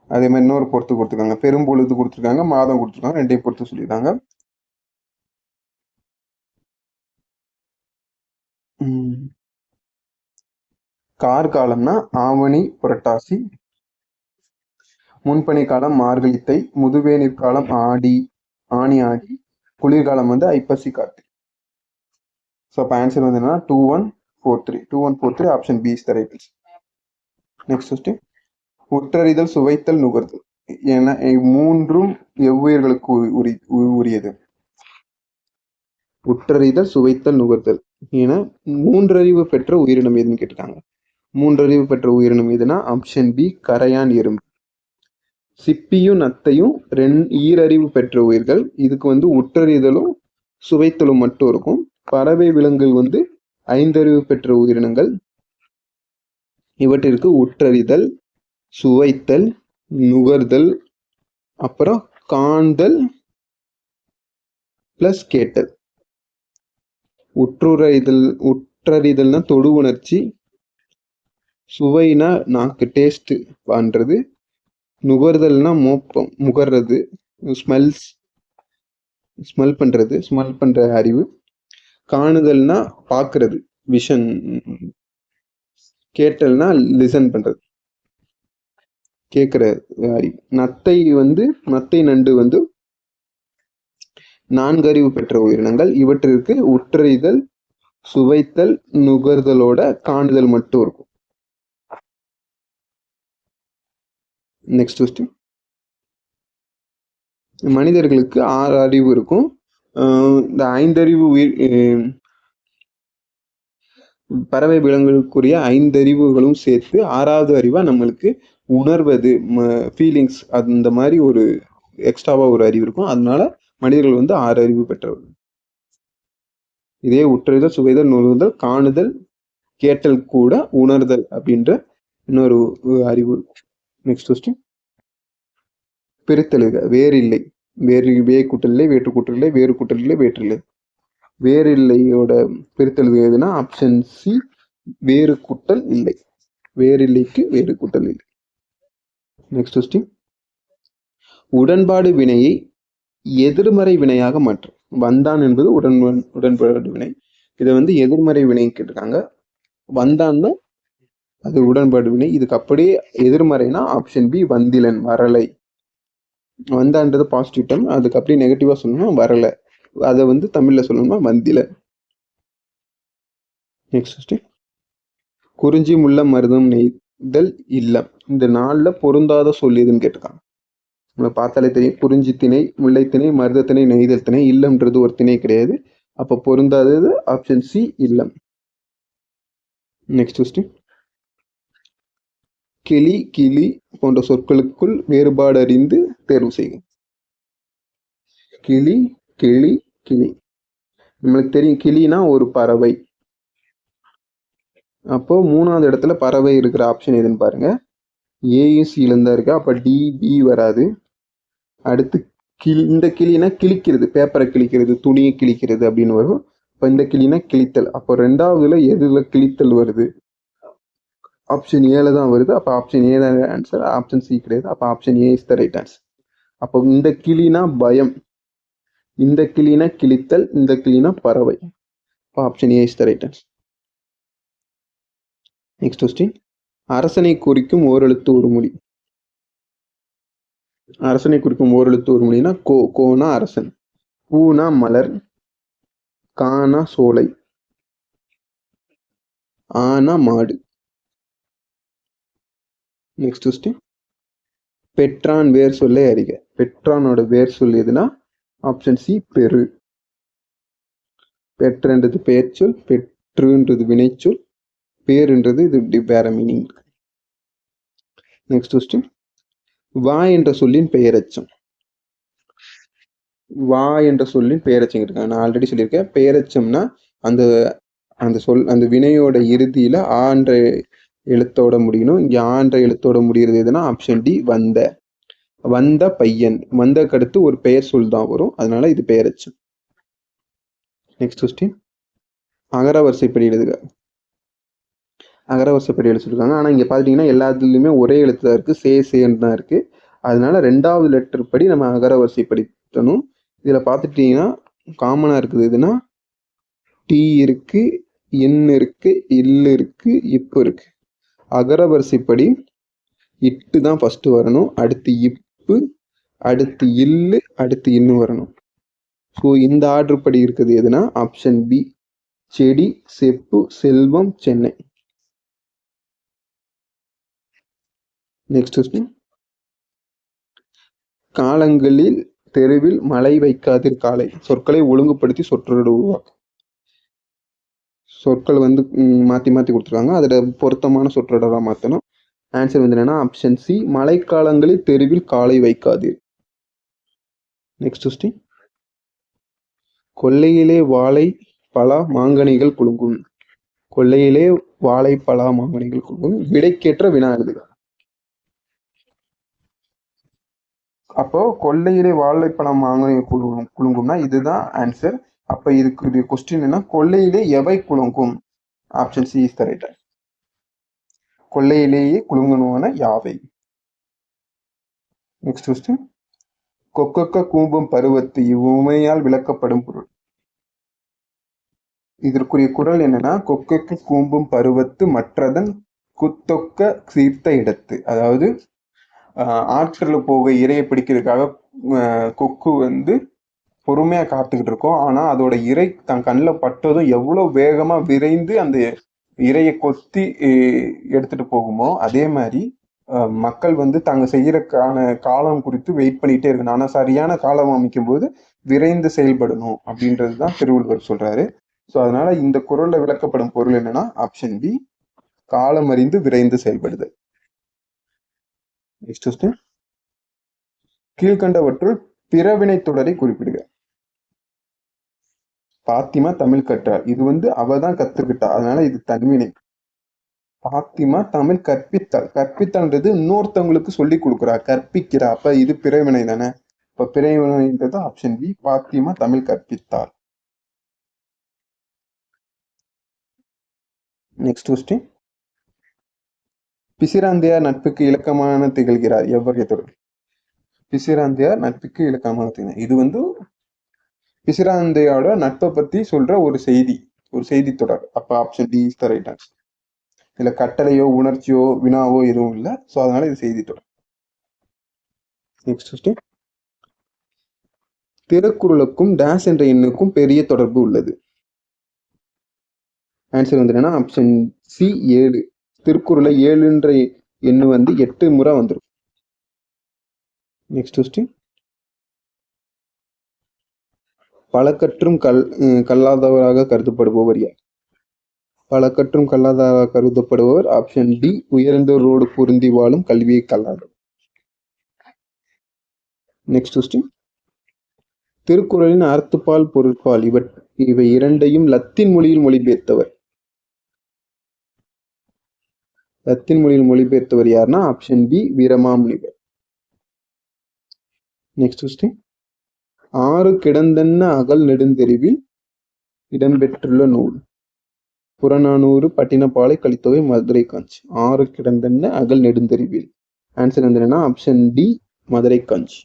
அதே மாதிரி இன்னொரு பொறுத்து கொடுத்துருக்காங்க, பெரும்பொழுது கொடுத்துருக்காங்க, மாதம் கொடுத்துருக்காங்க, ரெண்டையும் பொறுத்து சொல்லியிருக்காங்க. கார்காலம்னா ஆவணி புரட்டாசி, முன்பனி காலம் மார்கழி தை, முதுவேநீர் காலம் ஆனி ஆடி, குளிர்காலம் வந்து ஐப்பசி கார்த்திகை. ஸோ அப்போ ஆன்சர் வந்து என்னன்னா 2, 1, 4, 3. 2, 1, 4, 3. Option B is the right answer. Next question, உற்றறிதல், சுவைத்தல், நுகர்தல் என மூன்றும் எவ்வுயிர்களுக்கு உரியது? உற்றறிதல், சுவைத்தல், நுகர்தல் என மூன்றறிவு பெற்ற உயிரினம் எதுன்னு கேட்டிருக்காங்க. மூன்றறிவு பெற்ற உயிரினம் எதுனா ஆப்ஷன் பி கரையான் எறும்பு. சிப்பியும் நத்தையும் ஈரறிவு பெற்ற உயிர்கள். இதுக்கு வந்து உற்றறிதலும் சுவைத்தலும் மட்டும் இருக்கும். பறவை விலங்குகள் வந்து 5 அறிவு பெற்ற உயிரினங்கள். இவற்றிற்கு உற்றறிதல், சுவைத்தல், நுகர்தல், அப்புறம் காண்தல் பிளஸ் கேட்டல். உற்றறிதல்னா தொடு உணர்ச்சி, சுவைனா நாக்கு டேஸ்ட் பண்றது, நுகர்தல்னா மோப்பம் முகர்றது, ஸ்மெல் பண்ற அறிவு, காணுதல்னா பாக்குறது விஷன், கேட்டல்னா லிசன் பண்றது கேட்கிற அறிவு. நத்தை நண்டு வந்து 4 அறிவு பெற்ற உயிரினங்கள். இவற்றிற்கு உற்றறிதல், சுவைத்தல், நுகர்தலோட காணுதல் மட்டும் இருக்கும். நெக்ஸ்ட் கொஸ்டின், மனிதர்களுக்கு 6 அறிவு இருக்கும். இந்த 5 அறிவு பறவை விலங்குகளுக்குரிய 5 அறிவுகளும் சேர்த்து 6வது அறிவா நம்மளுக்கு உணர்வது, ஃபீலிங்ஸ், அந்த மாதிரி ஒரு எக்ஸ்ட்ராவா ஒரு அறிவு இருக்கும். அதனால மனிதர்கள் வந்து 6 அறிவு பெற்றவர்கள். இதே உற்றறிதல், சுவைதல், நுகர்தல், காணுதல், கேட்டல் கூட உணர்தல் அப்படின்ற இன்னொரு அறிவு. Next question. பிரித்தெழுக. வேறில்லை. வே கூட்டல் இல்லை, வேற்று கூட்டல் இல்லை, வேறு கூட்டல் இல்லை, வேற்றில்லை. வேறில்லையோட பிரித்தெழுக எதுனா ஆப்ஷன் சி, வேறு கூட்டல் இல்லை. வேறில்லைக்கு வேறு கூட்டல் இல்லை. Next question. உடன்பாடு வினையை எதிர்மறை வினையாக மாற்றும். வந்தான் என்பது உடன்பாடு வினை. இதை எதிர்மறை வினை கேட்டிருக்காங்க. வந்தான்னா அது உடன்பாடு வினை. இதுக்கு அப்படியே எதிர்மறைனா ஆப்ஷன் பி, வந்திலன், வரலை. வந்தான்றது பாசிட்டிவ் டேர்ம், அதுக்கு அப்படியே நெகட்டிவா சொல்லணும்னா வரலை. அதை தமிழ்ல சொல்லணும்னா வந்திலன். Next question. குறிஞ்சி, முல்லம், மருதம், நெய்தல், இல்லம் இந்த நாள்ல பொருந்தாத சொல் எதுன்னு கேட்டிருக்காங்க. நம்ம பார்த்தாலே தெரியும். குறிஞ்சி திணை, முல்லை திணை, மருத திணை, நெய்தல் திணை. இல்லம்ன்றது ஒரு திணை கிடையாது. அப்ப பொருந்தாதது ஆப்ஷன் சி, இல்லம். Next question. கிளி, கிளி போன்ற சொற்களுக்குள் வேறுபாடு அறிந்து தேர்வு செய்க. கிளி, கிளி, கிளி. நம்மளுக்கு தெரியும் கிளினா ஒரு பறவை. அப்போ மூணாவது இடத்துல பறவை இருக்கிற ஆப்ஷன் எதுன்னு பாருங்க. ஏயும் சியிலும் தான் இருக்கு. அப்ப டி, பி வராது. அடுத்து இந்த கிளினா கிழிக்கிறது, பேப்பரை கிழிக்கிறது, துணியை கிழிக்கிறது அப்படின்னு வரும். இப்ப இந்த கிளினா கிழித்தல். அப்போ ரெண்டாவதுல எதுல கிழித்தல் வருது? ஆப்ஷன் ஏல தான் வருது. அப்போ ஆப்ஷன் ஏ தான் ஆன்சர். ஆப்ஷன் சி கிடையாது. அப்போ option A is the right answer. அப்போ இந்த கிளினா பயம், இந்த கிளினா கிழித்தல், இந்த கிளினா பறவை. அப்போ option A is the right answer. Next question. அரசனை குறிக்கும் ஓரெழுத்து ஒரு மொழி. அரசனை குறிக்கும் ஓரெழுத்து ஒரு மொழினா கோ. கோனா அரசன், பூனா மலர், கானா சோலை, ஆனா மாடு. Next question. பெற்றான் வேர் சொல்லை அறிக. பெற்றானோட வேர் சொல் எதுனா ஆப்ஷன் சி, பெரு. பெற்றன்றது பெயர் சொல், பெற்றுன்றது வினைச்சொல், பேருன்றது இது வேற மீனிங். Next question. வா என்ற சொல்லின் பெயரச்சம். வா என்ற சொல்லின் பெயரச்சம் இருக்காங்க. நான் ஆல்ரெடி சொல்லியிருக்கேன். பெயரச்சம்னா அந்த அந்த சொல், அந்த வினையோட இறுதியில ஆன்ற எழுத்தோட முடியணும். இங்க ஆன்ற எழுத்தோட முடிகிறது எதுனா ஆப்ஷன் டி, வந்த. வந்த பையன். வந்தக்கு அடுத்து ஒரு பெயர் சொல் தான் வரும், அதனால இது பெயரச்சம். Next question. அகர வரிசைப்படி எழுதுக. அகர வரிசைப்படி எழுத சொல்லிருக்காங்க. ஆனா இங்க பாத்தீங்கன்னா எல்லாத்துலயுமே ஒரே எழுத்து தான் இருக்கு, சேன்னு தான் இருக்கு. அதனால ரெண்டாவது லெட்டர் படி நம்ம அகர வரிசைப்படுத்தணும். இதுல பாத்துட்டீங்கன்னா காமனா இருக்குது எதுனா டி இருக்கு, என் இருக்கு, இல்லு இருக்கு, இப்பு இருக்கு. அகர வரிசைப்படி இட்டு தான் ஃபர்ஸ்ட் வரணும், அடுத்து இப்பு, அடுத்து இல்லு, அடுத்து இன்னு வரணும். ஸோ இந்த ஆர்டர் படி இருக்குது எதுனா ஆப்ஷன் பி, செடி, செப்பு, செல்வம், சென்னை. Next question. காலங்களில் தெருவில் மழை வைக்காதீர் காலை. சொற்களை ஒழுங்குபடுத்தி சொற்றொடர் உருவாக்கும். சொற்கள் மாத்தி மாத்தி கொடுத்துருக்காங்க, அதுல பொருத்தமான சொற்றொடரா மாத்தணும். ஆன்சர் என்னன்னா ஆப்ஷன் சி, மழைக்காலங்களில் தெருவில் காலை வைக்காதீர். Next question. கொல்லையிலே வாழை பலா மாங்கனிகள் குலுங்கும். கொல்லையிலே வாழை பலா மாங்கனிகள் குலுங்கும். விடைக்கேற்ற வினா எழுதுக. அப்போ கொல்லையிலே வாழைப்பழம் மாங்கனிகள் குலுங்கும்னா இதுதான் ஆன்சர். அப்ப இதுக்கு கொஸ்டின் என்ன? கொல்லையிலே எவை குலுங்கும்? Option C is the right. கொல்லையிலேயே குலுங்கணும்னா யாவை. Next question. கொக்கொக்க கூம்பும் பருவத்து இவ்வுமையால் விளக்கப்படும் பொருள். இதற்குரிய குறள் என்னன்னா, கொக்கொக்க கூம்பும் பருவத்து மற்றதன் குத்தொக்க சீர்த்த இடத்து. அதாவது ஆற்றில் போக இரையை பிடிக்கிறதுக்காக கொக்கு பொறுமையா காத்துக்கிட்டு இருக்கோம். ஆனா அதோட இறை தன் கண்ணில் பட்டதும் எவ்வளவு வேகமா விரைந்து அந்த இரையை கொத்தி எடுத்துட்டு போகுமோ, அதே மாதிரி மக்கள் தாங்க செய்யறதுக்கான காலம் குறித்து வெயிட் பண்ணிட்டே இருக்கணும். ஆனா சரியான காலம் அமைக்கும் போது விரைந்து செயல்படணும் அப்படின்றதுதான் திருவள்ளுவர் சொல்றாரு. ஸோ அதனால இந்த குறள்ல விளக்கப்படும் பொருள் என்னன்னா ஆப்ஷன் பி, காலம் அறிந்து விரைந்து செயல்படுதல். Next question. கீழ்கண்டவற்றுள் பிறவினை தொடரை குறிப்பிடுக. பாத்திமா தமிழ் கற்றார். இது வந்து அவ தான் கத்துக்கிட்டா, அதனால இது தன்வினை. பாத்திமா தமிழ் கற்பித்தாள். கற்பித்தாள்ன்றது இன்னொருத்தவங்களுக்கு சொல்லி கொடுக்குறா, கற்பிக்கிறா. அப்ப இது பிறவினை தானே. இப்ப பிறவினைன்றது ஆப்ஷன் பி, பாத்திமா தமிழ் கற்பித்தாள். Next question. பிசிராந்தையார் நட்புக்கு இலக்கமான திகழ்கிறார் எவ்வகை தொடர்? பிசிராந்தையார் நட்புக்கு இலக்கமான திகழ். இது வந்து பிசிராந்தையோட நட்பை பத்தி சொல்ற ஒரு செய்தி தொடர். அப்ப option D is the right answer. இதுல கட்டளையோ உணர்ச்சியோ வினாவோ எதுவும் இல்லை, ஸோ அதனால இது செய்தி தொடர். Next question. திருக்குறளுக்கும் டேஸ் என்ற எண்ணுக்கும் பெரிய தொடர்பு உள்ளது. ஆன்சர் வந்து என்னன்னா ஆப்ஷன் சி 7. திருக்குறளை 7ன்ற எண்ணு வந்து 8 முறை வந்துடும். Next question. பல கற்றும் கல்லாதவராக கருதப்படுபவர் யார்? பல கற்றும் கல்லாதவராக கருதப்படுபவர் ஆப்ஷன் டி, உயர்ந்தோரோடு பொருந்தி வாழும் கல்வியை கல்லாதவர். Next question. திருக்குறளின் அறத்துப்பால் பொருட்பால் இவை இரண்டையும் லத்தீன் மொழியில் மொழிபெயர்த்தவர். லத்தீன் மொழியில் மொழிபெயர்த்தவர் யாருன்னா option B, Veeramamunivar. Next question. 6 கிடந்தன்ன அகல் நெடுந்தெரிவில் இடம்பெற்றுள்ள நூல். புறநானூறு, பட்டினப்பாலை, கலித்தொகை, மதுரை காஞ்சி. 6 கிடந்தன்ன அகல் நெடுந்தெரிவில். ஆன்சர் வந்து என்னன்னா ஆப்ஷன் டி, மதுரை காஞ்சி.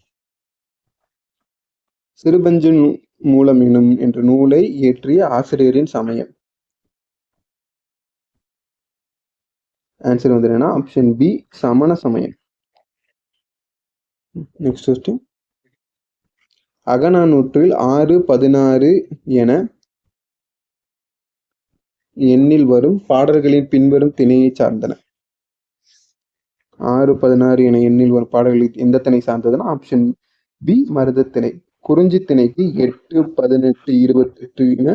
சிறுபஞ்ச மூலம் எனும் என்ற நூலை இயற்றிய ஆசிரியரின் சமயம். ஆன்சர் வந்து என்னன்னா ஆப்ஷன் பி, சமண சமயம். Next question. அகநானூற்றில் 6, 16 என எண்ணில் வரும் பாடல்களின் பின்வரும் திணையை சார்ந்தன. 6, 16 என எண்ணில் வரும் பாடல்களில் எந்த திணை சார்ந்ததுன்னா ஆப்ஷன் பி, மருத திணை. குறிஞ்சி திணைக்கு 8, 18, 28 என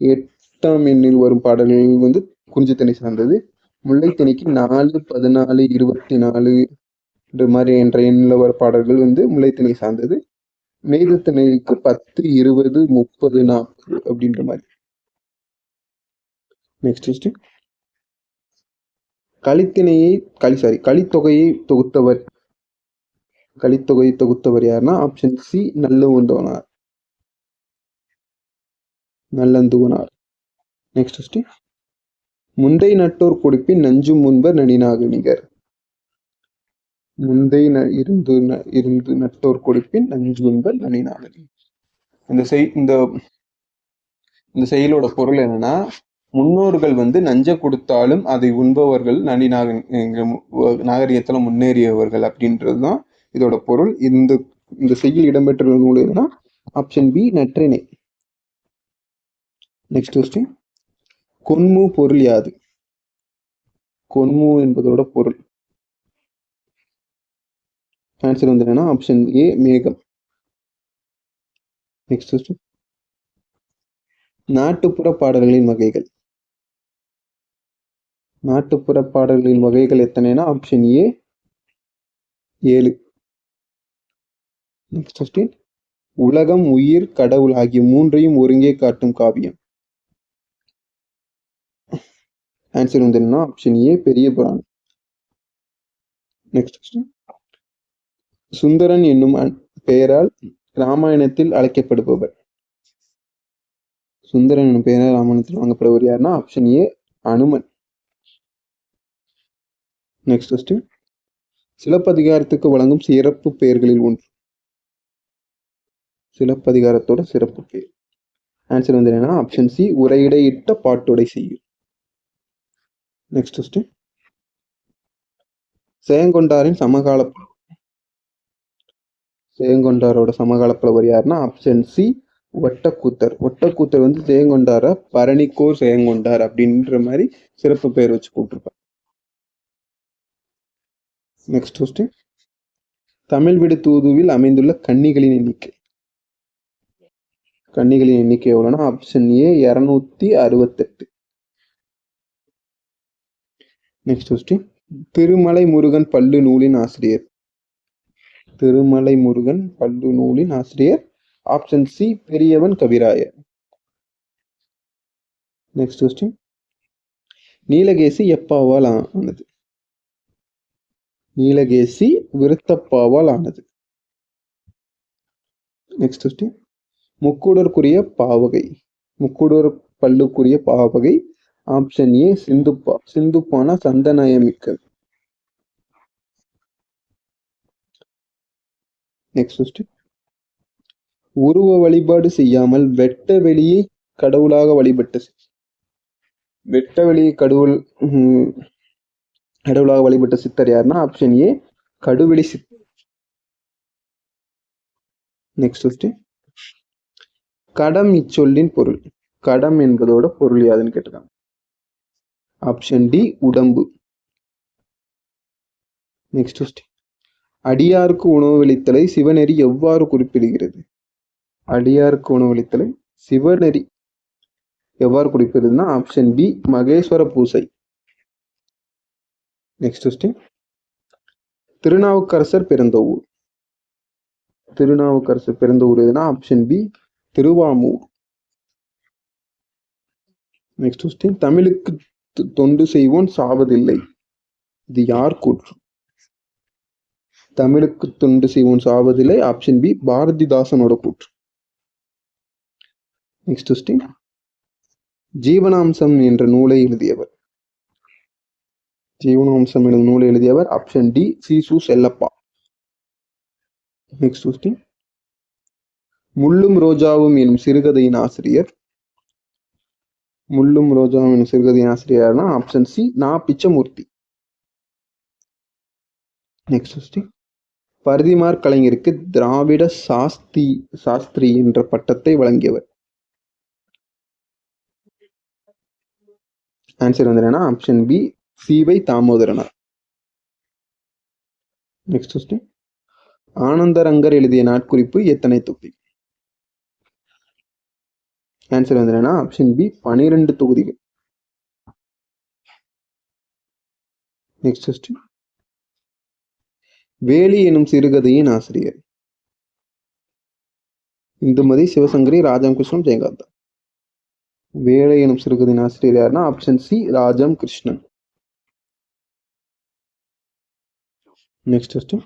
8ஆம் எண்ணில் வரும் பாடல்கள் வந்து குறிஞ்சி திணை சார்ந்தது. முல்லை திணைக்கு 4, 14, 24 மாதிரி என்ற எண்ணில் வர பாடல்கள் வந்து முல்லை திணை சார்ந்தது. நெய்த திணைக்கு 10, 20, 30, 40 அப்படின்ற மாதிரி. Next question. கலித்தொகையை தொகுத்தவர் யாருன்னா option C, Nallanthuvanar. Next question. முந்தை நட்டோர் கொடுப்பின் நஞ்சும் முன்பர் நனினாக நிகர். முந்தை இருந்து நட்டோர் கொடுப்பின் நஞ்சு முன்பர் நனினாக நிகர். இந்த செயலோட பொருள் என்னன்னா, முன்னோர்கள் வந்து நஞ்ச கொடுத்தாலும் அதை உண்பவர்கள் நாகரிகத்துல முன்னேறியவர்கள் அப்படின்றதுதான் இதோட பொருள். இந்த செய்யுள் இடம்பெற்றுள்ள நூல் எதுனா option B, Natrinai. Next question. கொன்மு பொருள் யாது? கொன்மு என்பதோட பொருள். ஆன்சர் வந்து என்னன்னா ஆப்ஷன் ஏ, மேகம். Next question. நாட்டுப்புற பாடல்களின் வகைகள். நாட்டுப்புற பாடல்களின் வகைகள் எத்தனைனா ஆப்ஷன் ஏ, 7. Next question. உலகம், உயிர், கடவுள் ஆகிய மூன்றையும் ஒருங்கே காட்டும் காவியம். ஆன்சர் வந்து என்ன ஆப்ஷன் ஏ, பெரிய புராணம். Next question. சுந்தரன் என்னும் பெயரால் ராமாயணத்தில் அழைக்கப்படுபவர். சுந்தரன் என்னும் பெயரால் ராமாயணத்தில் வழங்கப்படுவர் யாருன்னா option A, Hanuman. Next question. சிலப்பதிகாரத்துக்கு வழங்கும் சிறப்பு பெயர்களில் ஒன்று. சிலப்பதிகாரத்தோட சிறப்பு பெயர். ஆன்சர் வந்து என்னன்னா ஆப்ஷன் சி, உரையிடையிட்ட பாட்டுடை செய்யுள். Next question. செயங்கொண்டாரின் சமகால புலவர். செயங்கொண்டாரோட சமகால புலவர் யாருன்னா ஆப்ஷன் சி, ஒட்டக்கூத்தர். ஒட்டக்கூத்தர் வந்து செயங்கொண்டார பரணிக்கோர் செயங்கொண்டார் அப்படின்ற மாதிரி சிறப்பு பெயர் வச்சு கூப்பிட்டுருப்பார். Next question. தமிழ் விடு தூதுவில் அமைந்துள்ள கன்னிகளின் எண்ணிக்கை. கன்னிகளின் எண்ணிக்கை எவ்வளவுனா option A, 268. Next question. Thirumalai Murugan பல்லு நூலின் ஆசிரியர். திருமலை முருகன் பல்லு நூலின் ஆசிரியர் ஆப்ஷன் சி, பெரியவன் கவிராயர். நெக்ஸ்ட் கொஸ்டின், நீலகேசி எப்பாவால் ஆனது? நீலகேசி விருத்தப்பாவால் ஆனது. நெக்ஸ்ட் கொஸ்டின், முக்கூடற்குரிய பாவகை. முக்கூடர் பல்லுக்குரிய பாவகை. ஆப்ஷன் ஏ சிந்துப்பா. சிந்துப்பானா சந்தனயமிக்கது. நெக்ஸ்ட் கொஸ்டின், உருவ வழிபாடு செய்யாமல் வெட்ட வெளியை கடவுளாக வழிபட்ட வெட்ட வெளியை கடவுளாக வழிபட்ட சித்தர் யாருன்னா ஆப்ஷன் ஏ கடுவெளி சித்தர். நெக்ஸ்ட் கொஸ்டின், கடம் இச்சொல்லின் பொருள். கடம் என்பதோட பொருள் யாதுன்னு கேட்டிருக்காங்க. ஆப்ஷன் டி உடம்பு. நெக்ஸ்ட் கொஸ்டின், அடியாருக்கு உணவளித்தலை சிவநெறி எவ்வாறு குறிப்பிடுகிறது? அடியாருக்கு உணவளித்தலை சிவநெறி எவ்வாறு குறிப்பிடுதுன்னா ஆப்ஷன் பி மகேஸ்வர பூசை. நெக்ஸ்ட் கொஸ்டின், திருநாவுக்கரசர் பிறந்த ஊர். திருநாவுக்கரசர் பிறந்த ஊர் எதுனா option B Thiruvamur. Next question, தமிழுக்கு தொண்டு செய்வோன் சாவதில்லை. இது யார் கூற்று? தமிழுக்கு தொண்டு செய்வோன் சாவதில்லை ஆப்ஷன் பி பாரதிதாசனோட கூற்று. நெக்ஸ்ட் கொஸ்டின், ஜீவனாம்சம் என்ற நூலை எழுதியவர். ஜீவனாம்சம் என்ற நூலை எழுதியவர் ஆப்ஷன் டி சீசு செல்லப்பா. நெக்ஸ்ட் கொஸ்டின், முள்ளும் ரோஜாவும் எனும் சிறுகதையின் ஆசிரியர். முள்ளும் ரோஜாவும் எனும் சிறுகதையின் ஆசிரியர்னா ஆப்ஷன் சி நா பிச்சமூர்த்தி. நெக்ஸ்ட் கொஸ்டின், பரிதிமாற் கலைஞருக்கு திராவிட சாஸ்திரி என்ற பட்டத்தை வழங்கியவர். ஆன்சர் வந்து என்னன்னா option B சி.வை. தாமோதரனார். Next question, Anandarangar எழுதிய நாட்குறிப்பு எத்தனை தொகுதி? ஆன்சர் வந்து என்னன்னா ஆப்ஷன் பி 12 தொகுதிகள். நெக்ஸ்ட் கொஸ்டின், வேலி எனும் சிறுகதையின் ஆசிரியர். இந்துமதி, சிவசங்கரி, ராஜம் கிருஷ்ணன், ஜெயகாந்தன். வேலை எனும் சிறுகதையின் ஆசிரியர் யாருன்னா option C Rajam Krishnan. Next question,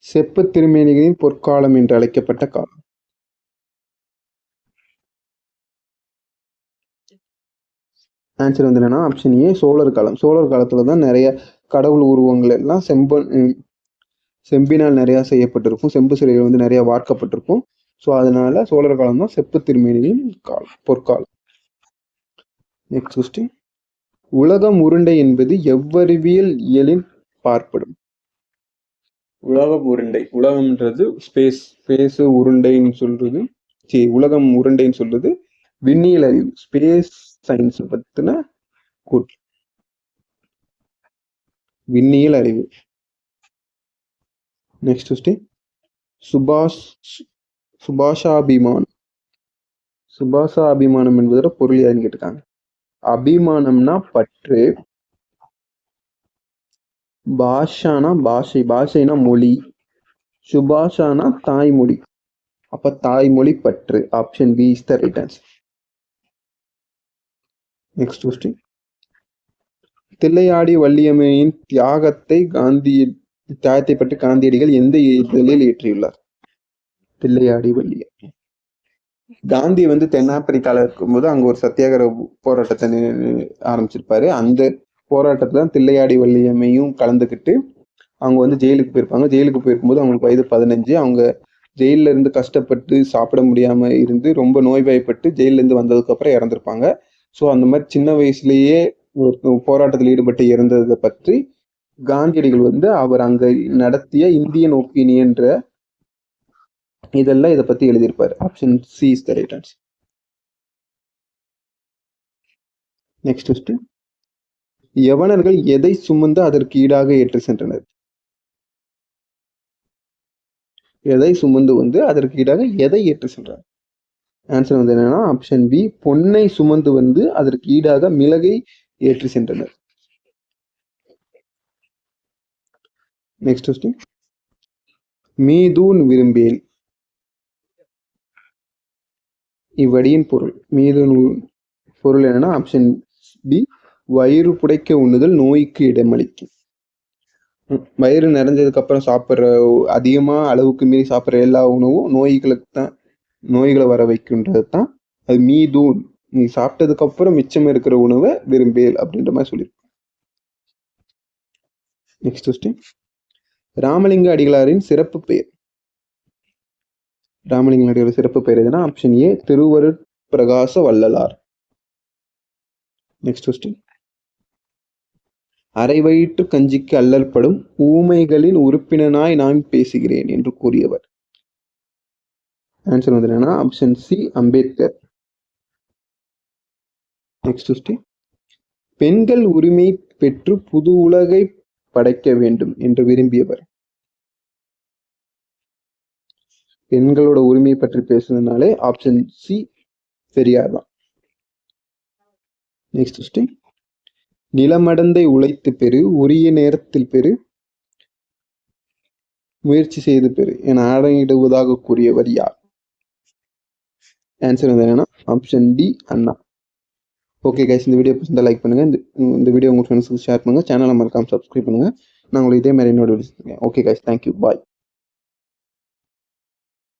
செப்ப திருமேனிகளின் பொற்காலம் என்று அழைக்கப்பட்ட காலம். ஆன்சர் வந்து என்னன்னா ஆப்ஷன் ஏ சோழர் காலம். சோழர் காலத்துலதான் நிறைய கடவுள் உருவங்கள் எல்லாம் செம்பினால் நிறைய செய்யப்பட்டிருக்கும். செம்பு சிலைகள் வந்து நிறைய வார்க்கப்பட்டிருக்கும். ஸோ அதனால சோழர் காலம் தான் செப்பு திருமேனிகளின் காலம், பொற்காலம். நெக்ஸ்ட் கொஸ்டின், உலகம் உருண்டை என்பது எவ்வறிவியல் இயலின் பார்ப்படும்? உலகம் உருண்டை, உலகம்ன்றது ஸ்பேஸ் உருண்டைன்னு சொல்றது, உலகம் உருண்டைன்னு சொல்றது விண்ணியல் அறிவு, ஸ்பேஸ் சயின்ஸ் பத்தின கூற்று, விண்ணியல் அறிவு. Next question, சுபாஷாபிமானம். சுபாஷாபிமானம் என்பதோட பொருள் யாருன்னு கேட்டிருக்காங்க. அபிமானம்னா பற்று, பாஷானா பாஷைனா மொழி, சுபாஷானா தாய்மொழி. அப்ப தாய்மொழி பற்று. Option B is the right answer. Next question, Thillaiyadi வள்ளியம்மையின் தியாகத்தை பற்றி காந்தியடிகள் எந்த இதழில் இயற்றியுள்ளார்? தில்லையாடி வள்ளியம்மை. காந்தி வந்து தென்னாப்பிரிக்கால இருக்கும்போது அங்க ஒரு சத்தியாகிரக போராட்டத்தை ஆரம்பிச்சிருப்பாரு. அந்த போராட்டத்துல தான் தில்லையாடி வள்ளியம்மையும் கலந்துக்கிட்டு அவங்க வந்து ஜெயிலுக்கு போயிருப்பாங்க. ஜெயிலுக்கு போயிருக்கும்போது அவங்களுக்கு வயது 15. அவங்க ஜெயில இருந்து கஷ்டப்பட்டு சாப்பிட முடியாம இருந்து ரொம்ப நோய்வாய்ப்பட்டு ஜெயில இருந்து வந்ததுக்கு அப்புறம் இறந்திருப்பாங்க. ஸோ அந்த மாதிரி சின்ன வயசுலயே ஒரு போராட்டத்தில் ஈடுபட்டு இறந்ததை பற்றி காந்தியடிகள் வந்து அவர் அங்க நடத்திய இந்தியன் ஒப்பீனியன்ற இதெல்லாம் இதை பத்தி எழுதியிருப்பாரு. Option C is the right answer. Next question, யவனர்கள் எதை சுமந்து அதற்கு ஈடாக ஏற்றி சென்றனர்? எதை சுமந்து வந்து அதற்கு ஈடாக எதை ஏற்றி சென்றார்? ஆன்சர் வந்து என்னன்னா ஆப்ஷன் பி பொன்னை சுமந்து வந்து அதற்கு ஈடாக மிளகை ஏற்றி சென்றனர். நெக்ஸ்ட் கொஸ்டின், மீதூன் விரும்பேல் இவ்வடியின் பொருள். மீதூன் பொருள் என்னன்னா ஆப்ஷன் பி வயிறு புடைக்க உண்ணுதல் நோய்க்கு இடமளிக்கும். வயிறு நிறைஞ்சதுக்கு அப்புறம் சாப்பிட்ற அதிகமா அளவுக்கு மீறி சாப்பிட்ற எல்லா உணவும் நோய்களை வர வைக்கின்றது தான். அது மீதூன், நீ சாப்பிட்டதுக்கு அப்புறம் மிச்சம் இருக்கிற உணவை விரும்பேல் அப்படின்ற மாதிரி சொல்லியிருக்கு. நெக்ஸ்ட் கொஸ்டின், ராமலிங்க அடிகளாரின் சிறப்பு பெயர். ராமலிங்க அடிகளார் சிறப்பு பெயர் எதுனா ஆப்ஷன் ஏ திருவருட் பிரகாச வள்ளலார். நெக்ஸ்ட் கொஸ்டின், அரை வயிற்று கஞ்சிக்கு அல்லற்படும் ஊமைகளின் உறுப்பினனாய் நான் பேசுகிறேன் என்று கூறியவர். ஆன்சர் வந்து என்னன்னா option C Ambedkar. Next question, பெண்கள் உரிமை பெற்று புது உலகை படைக்க வேண்டும் என்று விரும்பியவர். பெண்களோட உரிமை பற்றி பேசுனதுனாலே ஆப்ஷன் சி பெரியார் தான். நெக்ஸ்ட் கொஸ்டின், நிலமடந்தை உழைத்து பெறு, உரிய நேரத்தில் பெறு, முயற்சி செய்து பெறு என ஆணையிடுவதாக கூறியவர் யார்? ஆன்சர் வந்து என்னன்னா ஆப்ஷன் டி அண்ணா. ஓகே கைஸ், இந்த வீடியோ பிடிச்சிருந்தா லைக் பண்ணுங்க, இந்த வீடியோ உங்க ஃப்ரெண்ட்ஸுக்கு ஷேர் பண்ணுங்க, சேனலை மறக்காம சப்ஸ்கிரைப் பண்ணுங்க. நான் உங்களுக்கு இதே மாதிரி என்னோட ஓகே கைஸ், தேங்க்யூ, பாய்.